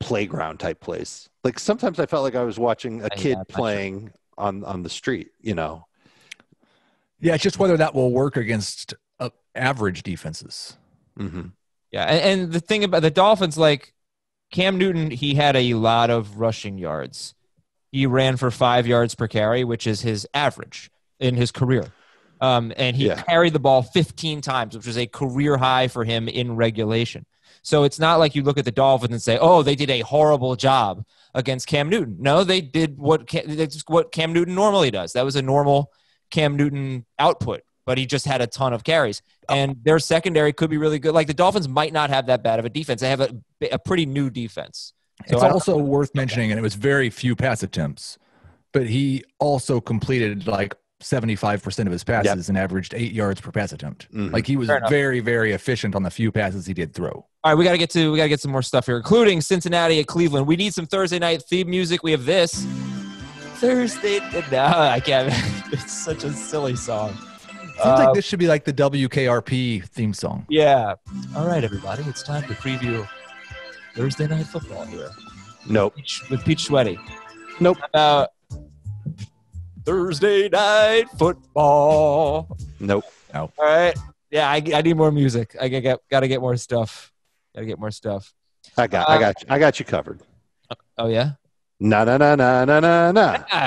playground type plays? Like, sometimes I felt like I was watching a kid playing on the street, Yeah, it's just whether that will work against average defenses. Mm-hmm. Yeah, and the thing about the Dolphins, like Cam Newton, he had a lot of rushing yards. He ran for 5 yards per carry, which is his average in his career. And he carried the ball 15 times, which was a career high for him in regulation. So it's not like you look at the Dolphins and say, oh, they did a horrible job against Cam Newton. No, they did what Cam Newton normally does. That was a normal Cam Newton output, but he just had a ton of carries. And their secondary could be really good. Like, the Dolphins might not have that bad of a defense. They have a pretty new defense. So it's also worth mentioning, and it was very few pass attempts, but he also completed like 75% of his passes and averaged 8 yards per pass attempt. Mm-hmm. Like, he was very, very efficient on the few passes he did throw. All right, we got to get some more stuff here, including Cincinnati at Cleveland. We need some Thursday night theme music. We have this Thursday. No, I can't. It's such a silly song. Seems like this should be like the WKRP theme song. Yeah. All right, everybody, it's time to preview Thursday night football here. Nope. With Peach Sweaty. Nope. Thursday night football. Nope. No. All right. Yeah, I need more music. I gotta get more stuff. I got you covered. Oh yeah. No.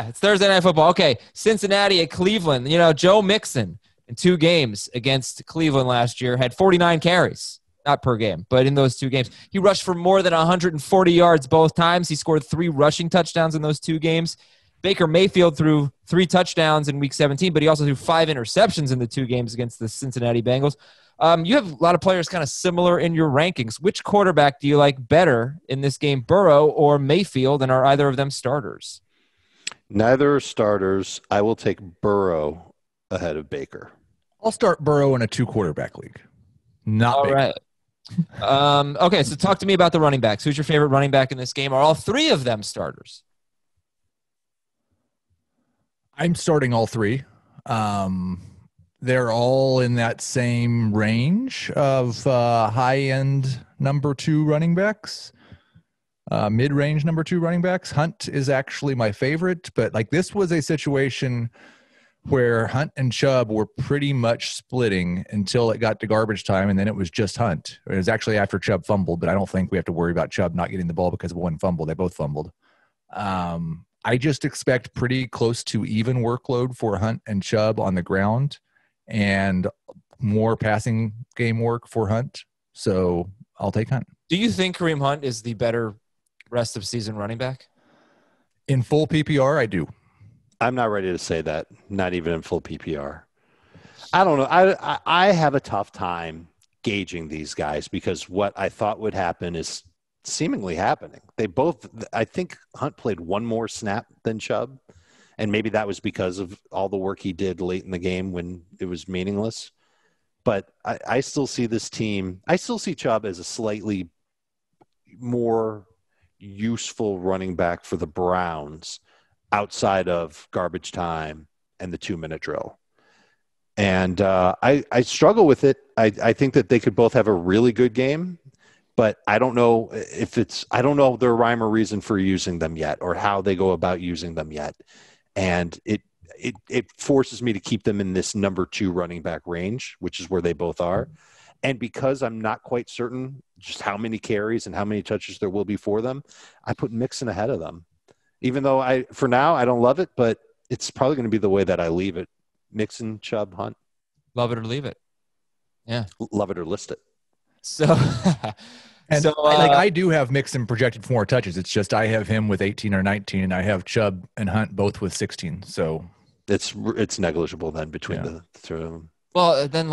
It's Thursday night football. Okay, Cincinnati at Cleveland. Joe Mixon in 2 games against Cleveland last year had 49 carries. Not per game, but in those 2 games. He rushed for more than 140 yards both times. He scored 3 rushing touchdowns in those 2 games. Baker Mayfield threw 3 touchdowns in Week 17, but he also threw 5 interceptions in the 2 games against the Cincinnati Bengals. You have a lot of players kind of similar in your rankings. Which quarterback do you like better in this game, Burrow or Mayfield, and are either of them starters? Neither are starters. I will take Burrow ahead of Baker. I'll start Burrow in a 2-quarterback league. Not Baker. All right. Okay, so talk to me about the running backs. Who's your favorite running back in this game? Are all 3 of them starters? I'm starting all 3. They're all in that same range of high-end number 2 running backs, mid-range number 2 running backs. Hunt is actually my favorite, but like, this was a situation where Hunt and Chubb were pretty much splitting until it got to garbage time, and then it was just Hunt. It was actually after Chubb fumbled, but I don't think we have to worry about Chubb not getting the ball because of one fumble. They both fumbled. I just expect pretty close to even workload for Hunt and Chubb on the ground and more passing game work for Hunt. So I'll take Hunt. Do you think Kareem Hunt is the better rest of season running back? In full PPR, I do. I'm not ready to say that, not even in full PPR. I don't know. I have a tough time gauging these guys because what I thought would happen is seemingly happening. I think Hunt played 1 more snap than Chubb, and maybe that was because of all the work he did late in the game when it was meaningless. But I still see this team. I still see Chubb as a slightly more useful running back for the Browns outside of garbage time and the 2-minute drill. And I struggle with it. I think that they could both have a really good game, but I don't know I don't know their rhyme or reason for using them yet or how they go about using them yet. And it forces me to keep them in this number 2 running back range, which is where they both are. And because I'm not quite certain just how many carries and how many touches there will be for them, I put Mixon ahead of them. Even though for now, I don't love it, but it's probably going to be the way that I leave it. Mixon, Chubb, Hunt. Love it or leave it. Yeah. Love it or list it. So, and I do have Mixon projected for more touches. It's just I have him with 18 or 19, and I have Chubb and Hunt both with 16. So it's negligible then between the two of them. Well, then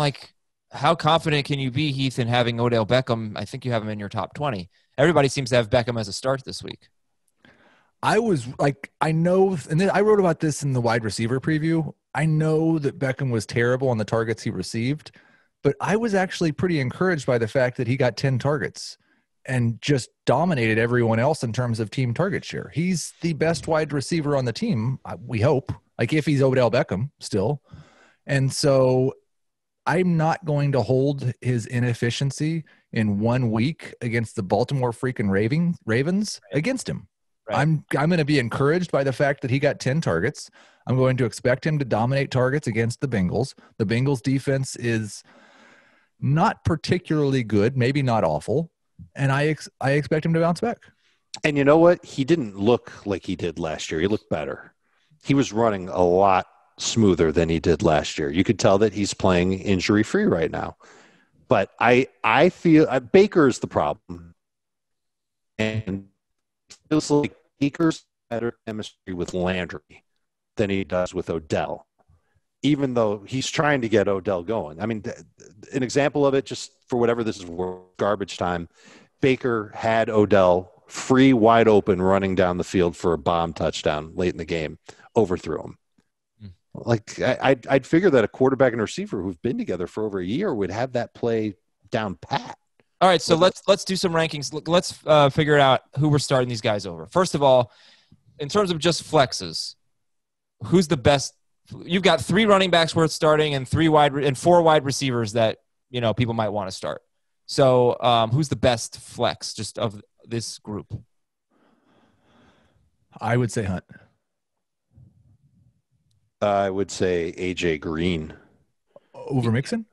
how confident can you be, Heath, in having Odell Beckham? I think you have him in your top 20. Everybody seems to have Beckham as a start this week. I was I know, and then I wrote about this in the wide receiver preview. I know that Beckham was terrible on the targets he received, but I was actually pretty encouraged by the fact that he got 10 targets and just dominated everyone else in terms of team target share. He's the best wide receiver on the team, we hope, if he's Odell Beckham still. And so I'm not going to hold his inefficiency in 1 week against the Baltimore freaking Ravens against him. Right. I'm going to be encouraged by the fact that he got 10 targets. I'm going to expect him to dominate targets against the Bengals. The Bengals defense is not particularly good, maybe not awful, and I expect him to bounce back. And you know what? He didn't look like he did last year. He looked better. He was running a lot smoother than he did last year. You could tell that he's playing injury-free right now. But I feel Baker is the problem. And it feels like Baker's better chemistry with Landry than he does with Odell, even though he's trying to get Odell going. I mean, an example of it, just for whatever this is worth, garbage time, Baker had Odell free, wide open, running down the field for a bomb touchdown late in the game, overthrew him. I'd figure that a quarterback and receiver who've been together for over a year would have that play down pat. All right, so let's do some rankings. Let's figure out who we're starting these guys over. First of all, in terms of just flexes, who's the best? You've got 3 running backs worth starting and 4 wide receivers that people might want to start. So who's the best flex just of this group? I would say Hunt. I would say AJ Green over Mixon.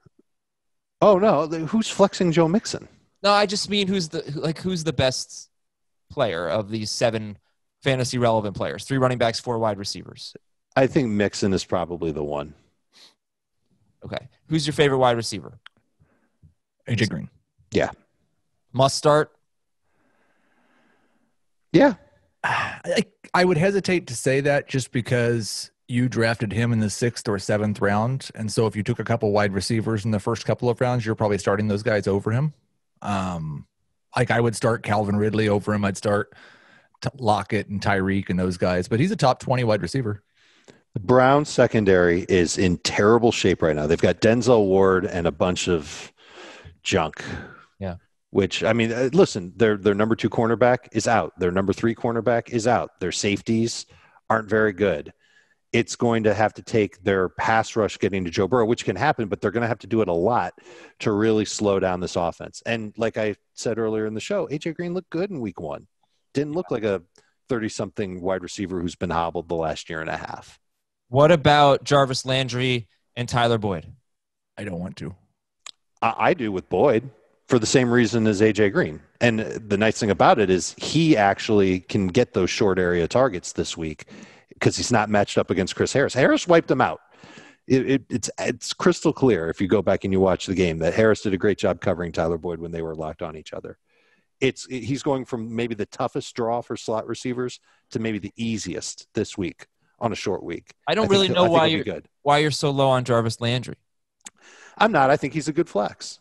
Oh no, who's flexing Joe Mixon? No, I just mean who's the best player of these 7 fantasy relevant players? 3 running backs, 4 wide receivers. I think Mixon is probably the one. Okay, who's your favorite wide receiver? AJ Green. Yeah. Must start. Yeah. I would hesitate to say that just because you drafted him in the 6th or 7th round. And so if you took a couple wide receivers in the first couple of rounds, you're probably starting those guys over him. I would start Calvin Ridley over him. I'd start Lockett and Tyreek and those guys, but he's a top 20 wide receiver. The Browns secondary is in terrible shape right now. They've got Denzel Ward and a bunch of junk. Yeah. Which, I mean, listen, their number 2 cornerback is out. Their number 3 cornerback is out. Their safeties aren't very good. It's going to have to take their pass rush getting to Joe Burrow, which can happen, but they're going to have to do it a lot to really slow down this offense. And like I said earlier in the show, AJ Green looked good in week 1. Didn't look like a 30-something wide receiver who's been hobbled the last year and a half. What about Jarvis Landry and Tyler Boyd? I don't want to. I do with Boyd for the same reason as AJ Green. And the nice thing about it is he actually can get those short area targets this week because he's not matched up against Chris Harris. Harris wiped him out. It's crystal clear if you go back and you watch the game that Harris did a great job covering Tyler Boyd when they were locked on each other. He's going from maybe the toughest draw for slot receivers to maybe the easiest this week on a short week. I don't really know why you're so low on Jarvis Landry. I'm not. I think he's a good flex.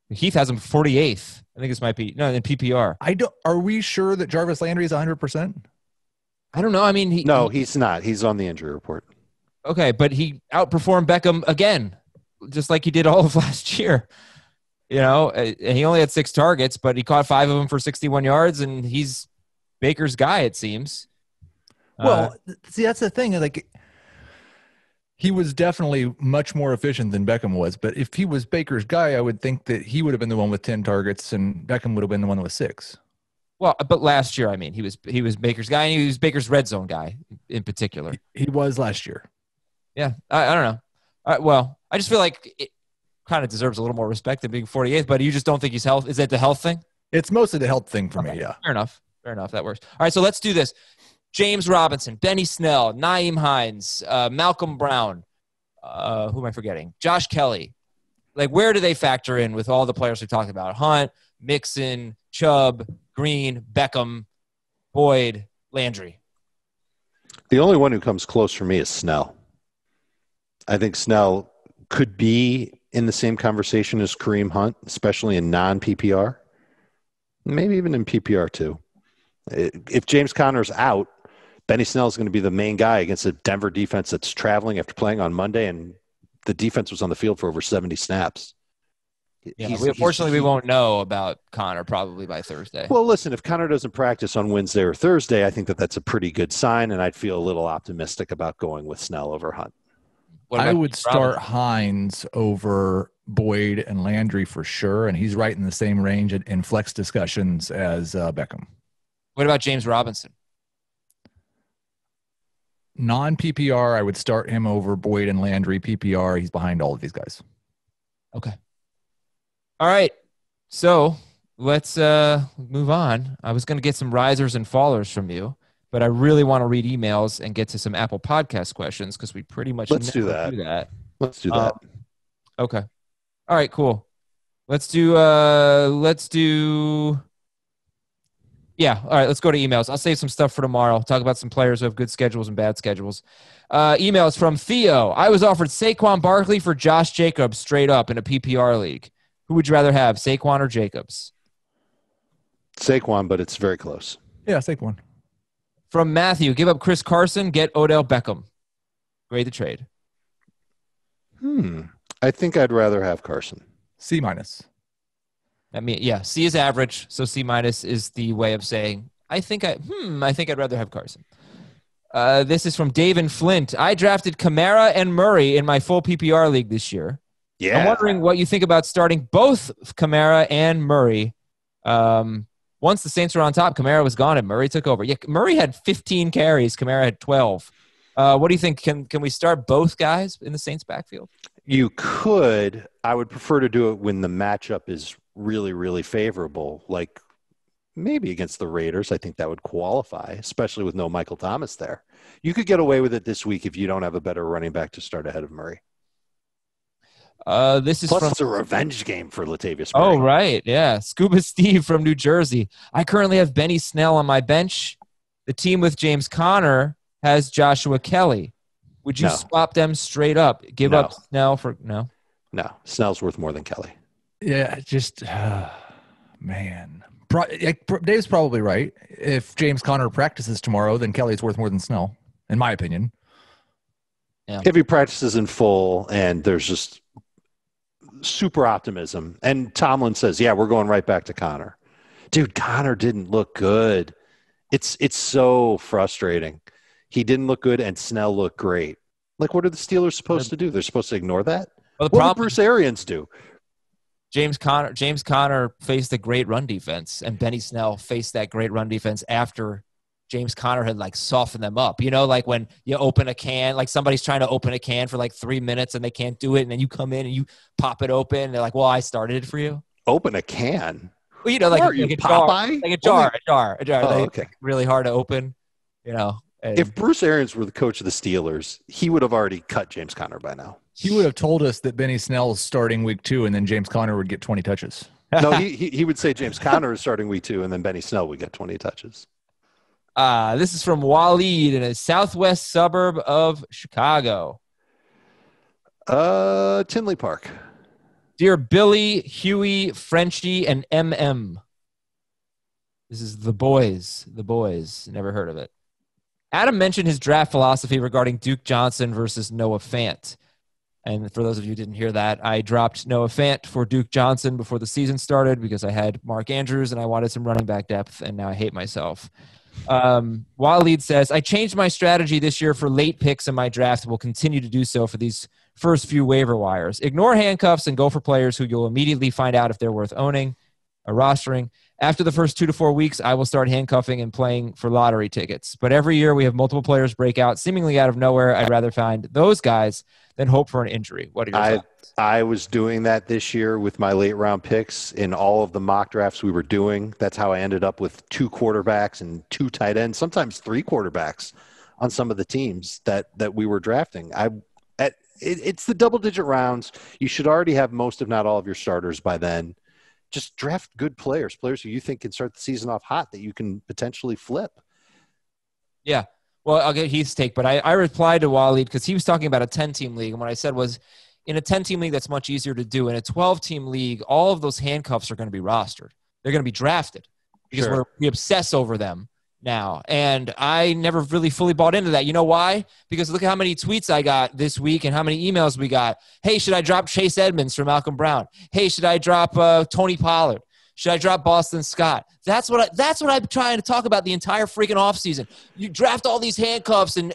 Heath has him 48th. I think this might be in PPR. Are we sure that Jarvis Landry is 100%? I don't know. I mean, he's not. He's on the injury report. Okay, but he outperformed Beckham again, just like he did all of last year. And he only had 6 targets, but he caught 5 of them for 61 yards, and he's Baker's guy, it seems. Well, see, that's the thing. He was definitely much more efficient than Beckham was, but if he was Baker's guy, I would think that he would have been the one with 10 targets and Beckham would have been the one with 6. Well, but last year, I mean, he was Baker's guy, and he was Baker's red zone guy in particular. He was last year. Yeah, I don't know. Well, I just feel like it kind of deserves a little more respect than being 48th, but you just don't think he's health. Is that the health thing? It's mostly the health thing for me, yeah. Fair enough. That works. All right, so let's do this. James Robinson, Benny Snell, Nyheim Hines, Malcolm Brown. Who am I forgetting? Josh Kelly. Like, where do they factor in with all the players we talked about? Hunt, Mixon, Chubb, Green, Beckham, Boyd, Landry. The only one who comes close for me is Snell. I think Snell could be in the same conversation as Kareem Hunt, especially in non-PPR. Maybe even in PPR too. If James Conner's out, Benny Snell is going to be the main guy against a Denver defense that's traveling after playing on Monday, and the defense was on the field for over 70 snaps. Yeah, unfortunately, we won't know about Connor probably by Thursday. Well, listen, if Connor doesn't practice on Wednesday or Thursday, I think that's a pretty good sign, and I'd feel a little optimistic about going with Snell over Hunt. I would start Hines over Boyd and Landry for sure, and he's right in the same range in flex discussions as Beckham. What about James Robinson? Non-PPR, I would start him over Boyd and Landry. PPR, he's behind all of these guys. Okay. All right. So let's move on. I was going to get some risers and fallers from you, but I really want to read emails and get to some Apple Podcast questions because we pretty much Let's do that. Let's do that. Okay. All right, cool. Let's do yeah. All right, let's go to emails. I'll save some stuff for tomorrow. Talk about some players who have good schedules and bad schedules. Emails from Theo. I was offered Saquon Barkley for Josh Jacobs straight up in a PPR league. Who would you rather have, Saquon or Jacobs? Saquon, but it's very close. Yeah, Saquon. From Matthew, give up Chris Carson, get Odell Beckham. Grade the trade. I think I'd rather have Carson. C-. I mean, yeah, C is average, so C- is the way of saying I think I'd rather have Carson. This is from Dave and Flint. I drafted Kamara and Murray in my full PPR league this year. Yeah. I'm wondering what you think about starting both Kamara and Murray. Once the Saints were on top, Kamara was gone and Murray took over. Yeah, Murray had 15 carries. Kamara had 12. What do you think? Can we start both guys in the Saints backfield? You could. I would prefer to do it when the matchup is really, really favorable, like maybe against the Raiders. I think that would qualify, especially with no Michael Thomas there. You could get away with it this week if you don't have a better running back to start ahead of Murray. This is Plus, from, it's a revenge game for Latavius Murray. Oh, right. Yeah. Scuba Steve from New Jersey. I currently have Benny Snell on my bench. The team with James Conner has Joshua Kelly. Would you swap them straight up? Give up Snell for no? No. Snell's worth more than Kelly. Yeah, just man. Dave's probably right. If James Conner practices tomorrow, then Kelly's worth more than Snell, in my opinion. Yeah. If he practices in full and there's just super optimism, and Tomlin says, yeah, we're going right back to Conner. Dude, Conner didn't look good. It's so frustrating. He didn't look good, and Snell looked great. Like, what are the Steelers supposed to do? They're supposed to ignore that? Well, what did Bruce Arians do? James Conner faced a great run defense, and Benny Snell faced that great run defense after James Conner had like softened them up. You know, like when you open a can, like somebody's trying to open a can for like 3 minutes and they can't do it, and then you come in and you pop it open. And they're like, "Well, I started it for you." Open a can? Well, you know, like a jar. Oh, okay. Like really hard to open. You know, if Bruce Arians were the coach of the Steelers, he would have already cut James Conner by now. He would have told us that Benny Snell is starting week 2, and then James Conner would get 20 touches. No, he would say James Conner is starting week 2, and then Benny Snell would get 20 touches. This is from Waleed in a southwest suburb of Chicago. Tinley Park. Dear Billy, Huey, Frenchie, and MM. This is the boys. The boys. Never heard of it. Adam mentioned his draft philosophy regarding Duke Johnson versus Noah Fant. And for those of you who didn't hear that, I dropped Noah Fant for Duke Johnson before the season started because I had Mark Andrews and I wanted some running back depth, and now I hate myself. Waleed says, I changed my strategy this year for late picks in my draft and will continue to do so for these first few waiver wires. Ignore handcuffs and go for players who you'll immediately find out if they're worth owning or rostering. After the first 2 to 4 weeks, I will start handcuffing and playing for lottery tickets. But every year we have multiple players break out seemingly out of nowhere. I'd rather find those guys than hope for an injury. What are your thoughts? I was doing that this year with my late round picks in all of the mock drafts we were doing. That's how I ended up with 2 quarterbacks and 2 tight ends, sometimes 3 quarterbacks on some of the teams that we were drafting. It's the double-digit rounds. You should already have most, if not all, of your starters by then. Just draft good players who you think can start the season off hot that you can potentially flip. Yeah. Well, I'll get Heath's take, but I replied to Waleed because he was talking about a 10-team league. And what I said was, in a 10-team league, that's much easier to do. In a 12-team league, all of those handcuffs are going to be rostered. They're going to be drafted because we obsess over them now. And I never really fully bought into that. You know why? Because look at how many tweets I got this week and how many emails we got. Hey, should I drop Chase Edmonds for Malcolm Brown? Hey, should I drop Tony Pollard? Should I drop Boston Scott? That's what I'm trying to talk about the entire freaking offseason. You draft all these handcuffs and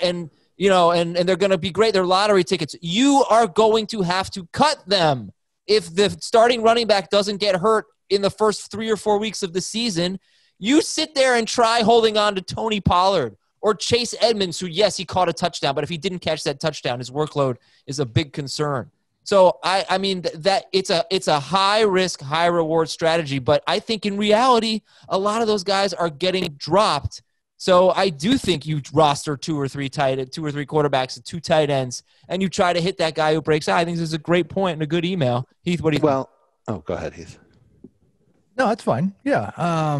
they're going to be great. They're lottery tickets. You are going to have to cut them. If the starting running back doesn't get hurt in the first 3 or 4 weeks of the season, you sit there and try holding on to Tony Pollard or Chase Edmonds, who, yes, he caught a touchdown, but if he didn't catch that touchdown, his workload is a big concern. So, I mean, that it's a high-risk, high-reward strategy, but I think in reality, a lot of those guys are getting dropped. So I do think you roster 2 or 3 quarterbacks and 2 tight ends, and you try to hit that guy who breaks out. I think this is a great point and a good email. Heath, what do you think? Go ahead, Heath. No, that's fine. Yeah.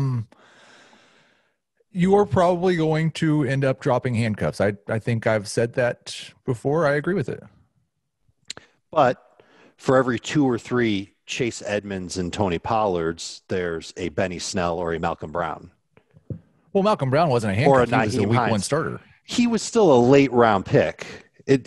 You are probably going to end up dropping handcuffs. I think I've said that before. I agree with it. But for every 2 or 3 Chase Edmonds and Tony Pollards, there's a Benny Snell or a Malcolm Brown. Well, Malcolm Brown wasn't a handcuff. He was a week 1 starter. He was still a late round pick.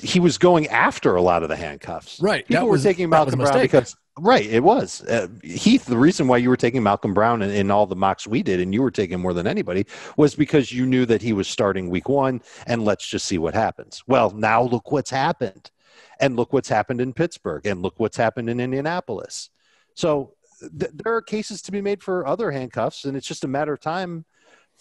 He was going after a lot of the handcuffs. Right. People were taking Malcolm Brown because – right, it was. Heath, the reason why you were taking Malcolm Brown in all the mocks we did, and you were taking more than anybody, was because you knew that he was starting week 1, and let's just see what happens. Well, now look what's happened. And look what's happened in Pittsburgh, and look what's happened in Indianapolis. So there are cases to be made for other handcuffs, and it's just a matter of time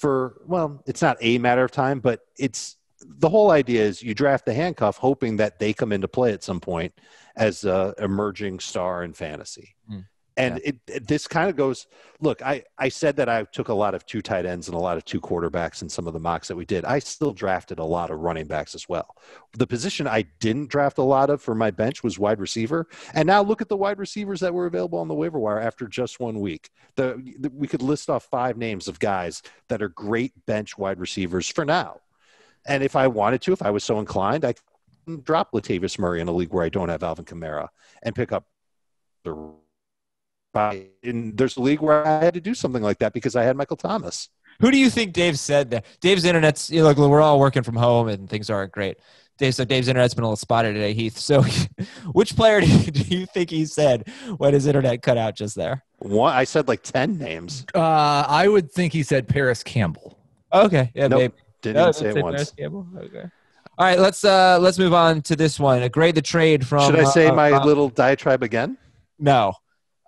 it's not a matter of time, but it's the whole idea is you draft the handcuff hoping that they come into play at some point as an emerging star in fantasy. And this kind of goes, look, I said that I took a lot of 2 tight ends and a lot of 2 quarterbacks in some of the mocks that we did. I still drafted a lot of running backs as well. The position I didn't draft a lot of for my bench was wide receiver. And now look at the wide receivers that were available on the waiver wire after just 1 week. We could list off 5 names of guys that are great bench wide receivers for now. And if I wanted to, if I was so inclined, I could drop Latavius Murray in a league where I don't have Alvin Kamara and pick up the and there's a league where I had to do something like that because I had Michael Thomas. Who do you think Dave said that? Dave's internet's, look, we're all working from home and things aren't great. Dave's internet's been a little spotty today, Heath. So which player do you think he said when his internet cut out just there? I said like 10 names. I would think he said Paris Campbell. Okay. Yeah, nope, maybe. Didn't even say it once. Paris Campbell? Okay. All right, let's move on to this one. Grade the trade from. Should I say my little diatribe again? No.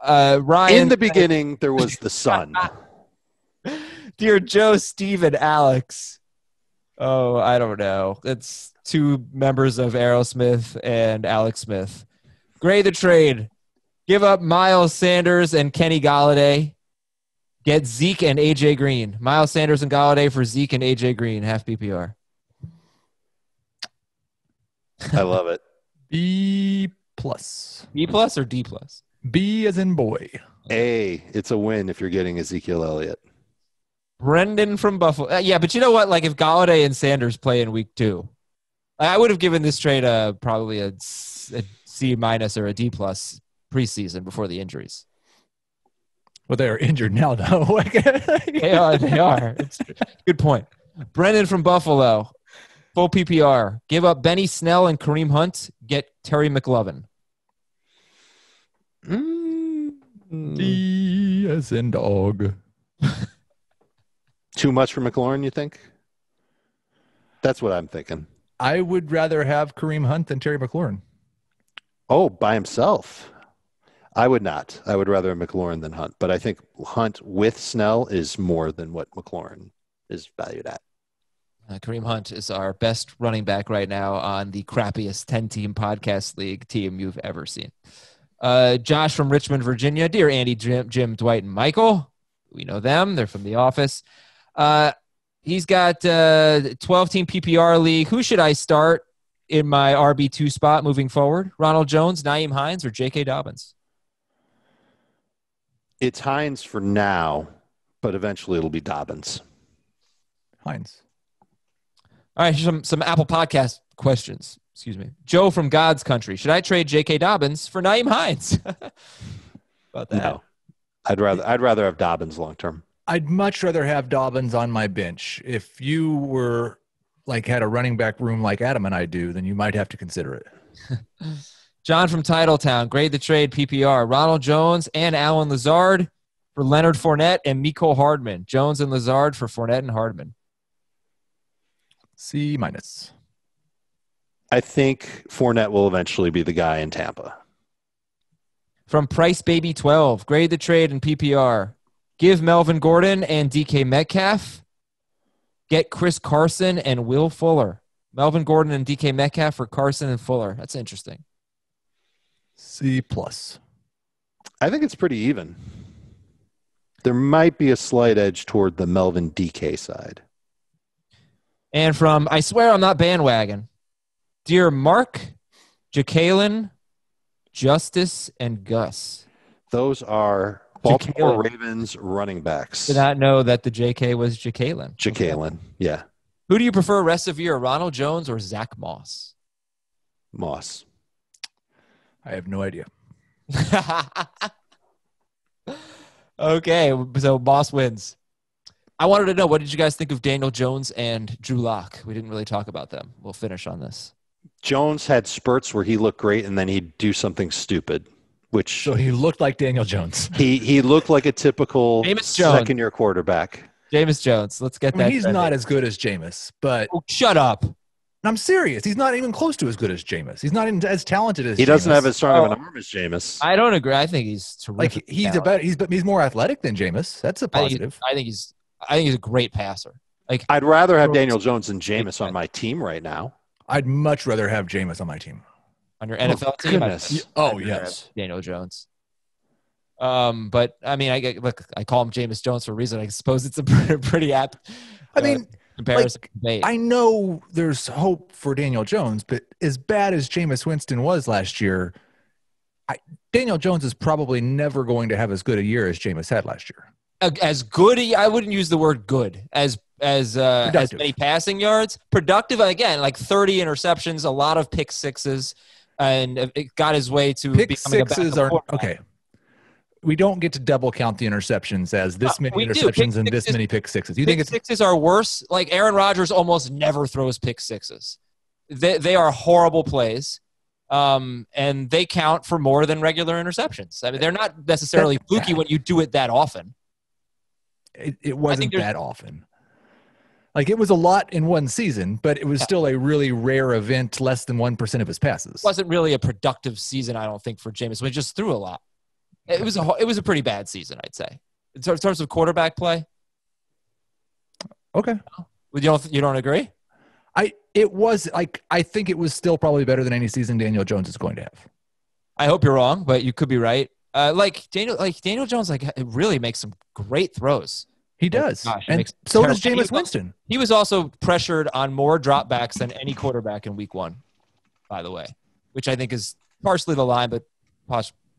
Ryan. In the beginning, there was the sun. Dear Joe, Steve, and Alex. Oh, I don't know. It's 2 members of Aerosmith and Alex Smith. Grade the trade. Give up Miles Sanders and Kenny Golladay. Get Zeke and AJ Green. Miles Sanders and Golladay for Zeke and AJ Green. Half PPR. I love it. B+. B+ or D+? B as in boy. A, it's a win if you're getting Ezekiel Elliott. Brendan from Buffalo. Yeah, but you know what? Like if Golladay and Sanders play in week 2, I would have given this trade probably a C- or a D+ preseason before the injuries. Well, they are injured now, though. They are. It's good point. Brendan from Buffalo. Full PPR. Give up Benny Snell and Kareem Hunt. Get Terry McLovin. D as in dog. Too much for McLaurin, you think? That's what I'm thinking. I would rather have Kareem Hunt than Terry McLaurin. Oh, by himself? I would not. I would rather have McLaurin than Hunt. But I think Hunt with Snell is more than what McLaurin is valued at. Kareem Hunt is our best running back right now on the crappiest 10-team podcast league team you've ever seen. Josh from Richmond, Virginia. Dear Andy, Jim, Dwight, and Michael. We know them. They're from The Office. He's got 12-team PPR league. Who should I start in my RB2 spot moving forward? Ronald Jones, Nyheim Hines, or J.K. Dobbins? It's Hines for now, but eventually it'll be Dobbins. Hines. All right, here's some Apple Podcast questions. Excuse me. Joe from God's Country. Should I trade J.K. Dobbins for Nyheim Hines? About that. No. I'd rather have Dobbins long term. I'd much rather have Dobbins on my bench. If you were had a running back room like Adam and I do, then you might have to consider it. John from Titletown. Grade the trade PPR. Ronald Jones and Alan Lazard for Leonard Fournette and Mecole Hardman. Jones and Lazard for Fournette and Hardman. C-. I think Fournette will eventually be the guy in Tampa. From Price Baby 12. Grade the trade in PPR. Give Melvin Gordon and DK Metcalf. Get Chris Carson and Will Fuller. Melvin Gordon and DK Metcalf for Carson and Fuller. That's interesting. C+. I think it's pretty even. There might be a slight edge toward the Melvin DK side. And from I Swear I'm Not Bandwagon. Dear Mark, Jacalen, Justice, and Gus. Those are Baltimore Ravens running backs. Did not know that the JK was Jacalen. Jacalen, yeah. Who do you prefer rest of year, Ronald Jones or Zach Moss? Moss. I have no idea. Okay, so Moss wins. I wanted to know, what did you guys think of Daniel Jones and Drew Lock? We didn't really talk about them. We'll finish on this. Jones had spurts where he looked great, and then he'd do something stupid. So he looked like Daniel Jones. He looked like a typical second-year quarterback. Jameis Jones. Let's get that. He's not as good as Jameis, but shut up. I'm serious. He's not even close to as good as Jameis. He's not even as talented as. He doesn't have as strong of an arm as Jameis. I don't agree. I think he's terrific. He's more athletic than Jameis. That's a positive. I think he's a great passer. I'd rather have Daniel Jones than Jameis on my team right now. I'd much rather have Jameis on my team. On your NFL team? Goodness. Yes. Daniel Jones. But I mean, I call him Jameis Jones for a reason. I suppose it's a pretty apt comparison. I know there's hope for Daniel Jones, but as bad as Jameis Winston was last year, Daniel Jones is probably never going to have as good a year as Jameis had last year. As good, I wouldn't use the word good. As many passing yards, productive. Again, 30 interceptions, a lot of pick sixes. And it got his way to pick becoming sixes a okay. We don't get to double count the interceptions as this many interceptions and this many pick sixes. You think sixes are worse? Like Aaron Rodgers almost never throws pick sixes. They are horrible plays, and they count for more than regular interceptions. I mean, they're not necessarily fluky when you do it that often. It wasn't that often. It was a lot in one season, but it was still a really rare event, less than 1% of his passes. It wasn't really a productive season, I don't think, for Jameis. We just threw a lot. It was a pretty bad season, I'd say. In terms of quarterback play? Okay. You don't agree? I think it was still probably better than any season Daniel Jones is going to have. I hope you're wrong, but you could be right. Daniel Jones, it really makes some great throws. He does. And so does Jameis Winston. He was also pressured on more dropbacks than any quarterback in week one, by the way, which I think is partially the line, but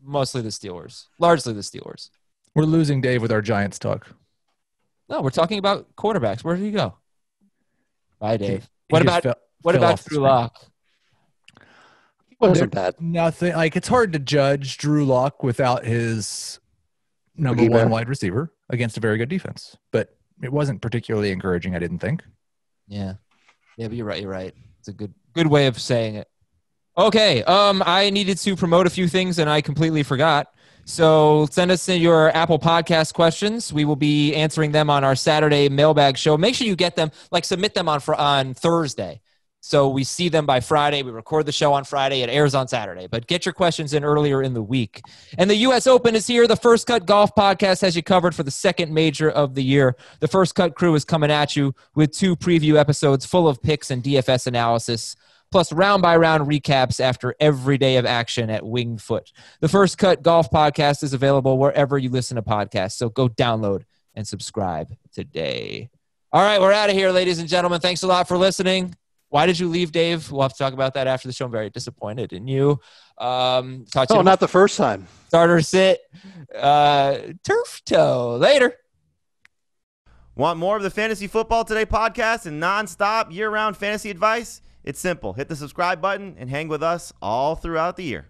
mostly the Steelers, largely the Steelers. We're losing Dave with our Giants talk. No, we're talking about quarterbacks. Where did he go? Bye, Dave. What about Drew Lock? He wasn't bad. Nothing. It's hard to judge Drew Lock without his number one wide receiver against a very good defense, but it wasn't particularly encouraging, I didn't think. Yeah, but you're right. It's a good way of saying it. Okay, I needed to promote a few things, and I completely forgot. So send us in your Apple Podcast questions. We will be answering them on our Saturday mailbag show. Make sure you get them, submit them on Thursday. So we see them by Friday. We record the show on Friday. It airs on Saturday. But get your questions in earlier in the week. And the U.S. Open is here. The First Cut Golf Podcast has you covered for the second major of the year. The First Cut crew is coming at you with 2 preview episodes full of picks and DFS analysis, plus round-by-round recaps after every day of action at Winged Foot. The First Cut Golf Podcast is available wherever you listen to podcasts. So go download and subscribe today. All right, we're out of here, ladies and gentlemen. Thanks a lot for listening. Why did you leave, Dave? We'll have to talk about that after the show. I'm very disappointed in you. Not the first time. Starter sit. Turf toe. Later. Want more of the Fantasy Football Today podcast and nonstop year-round fantasy advice? It's simple. Hit the subscribe button and hang with us all throughout the year.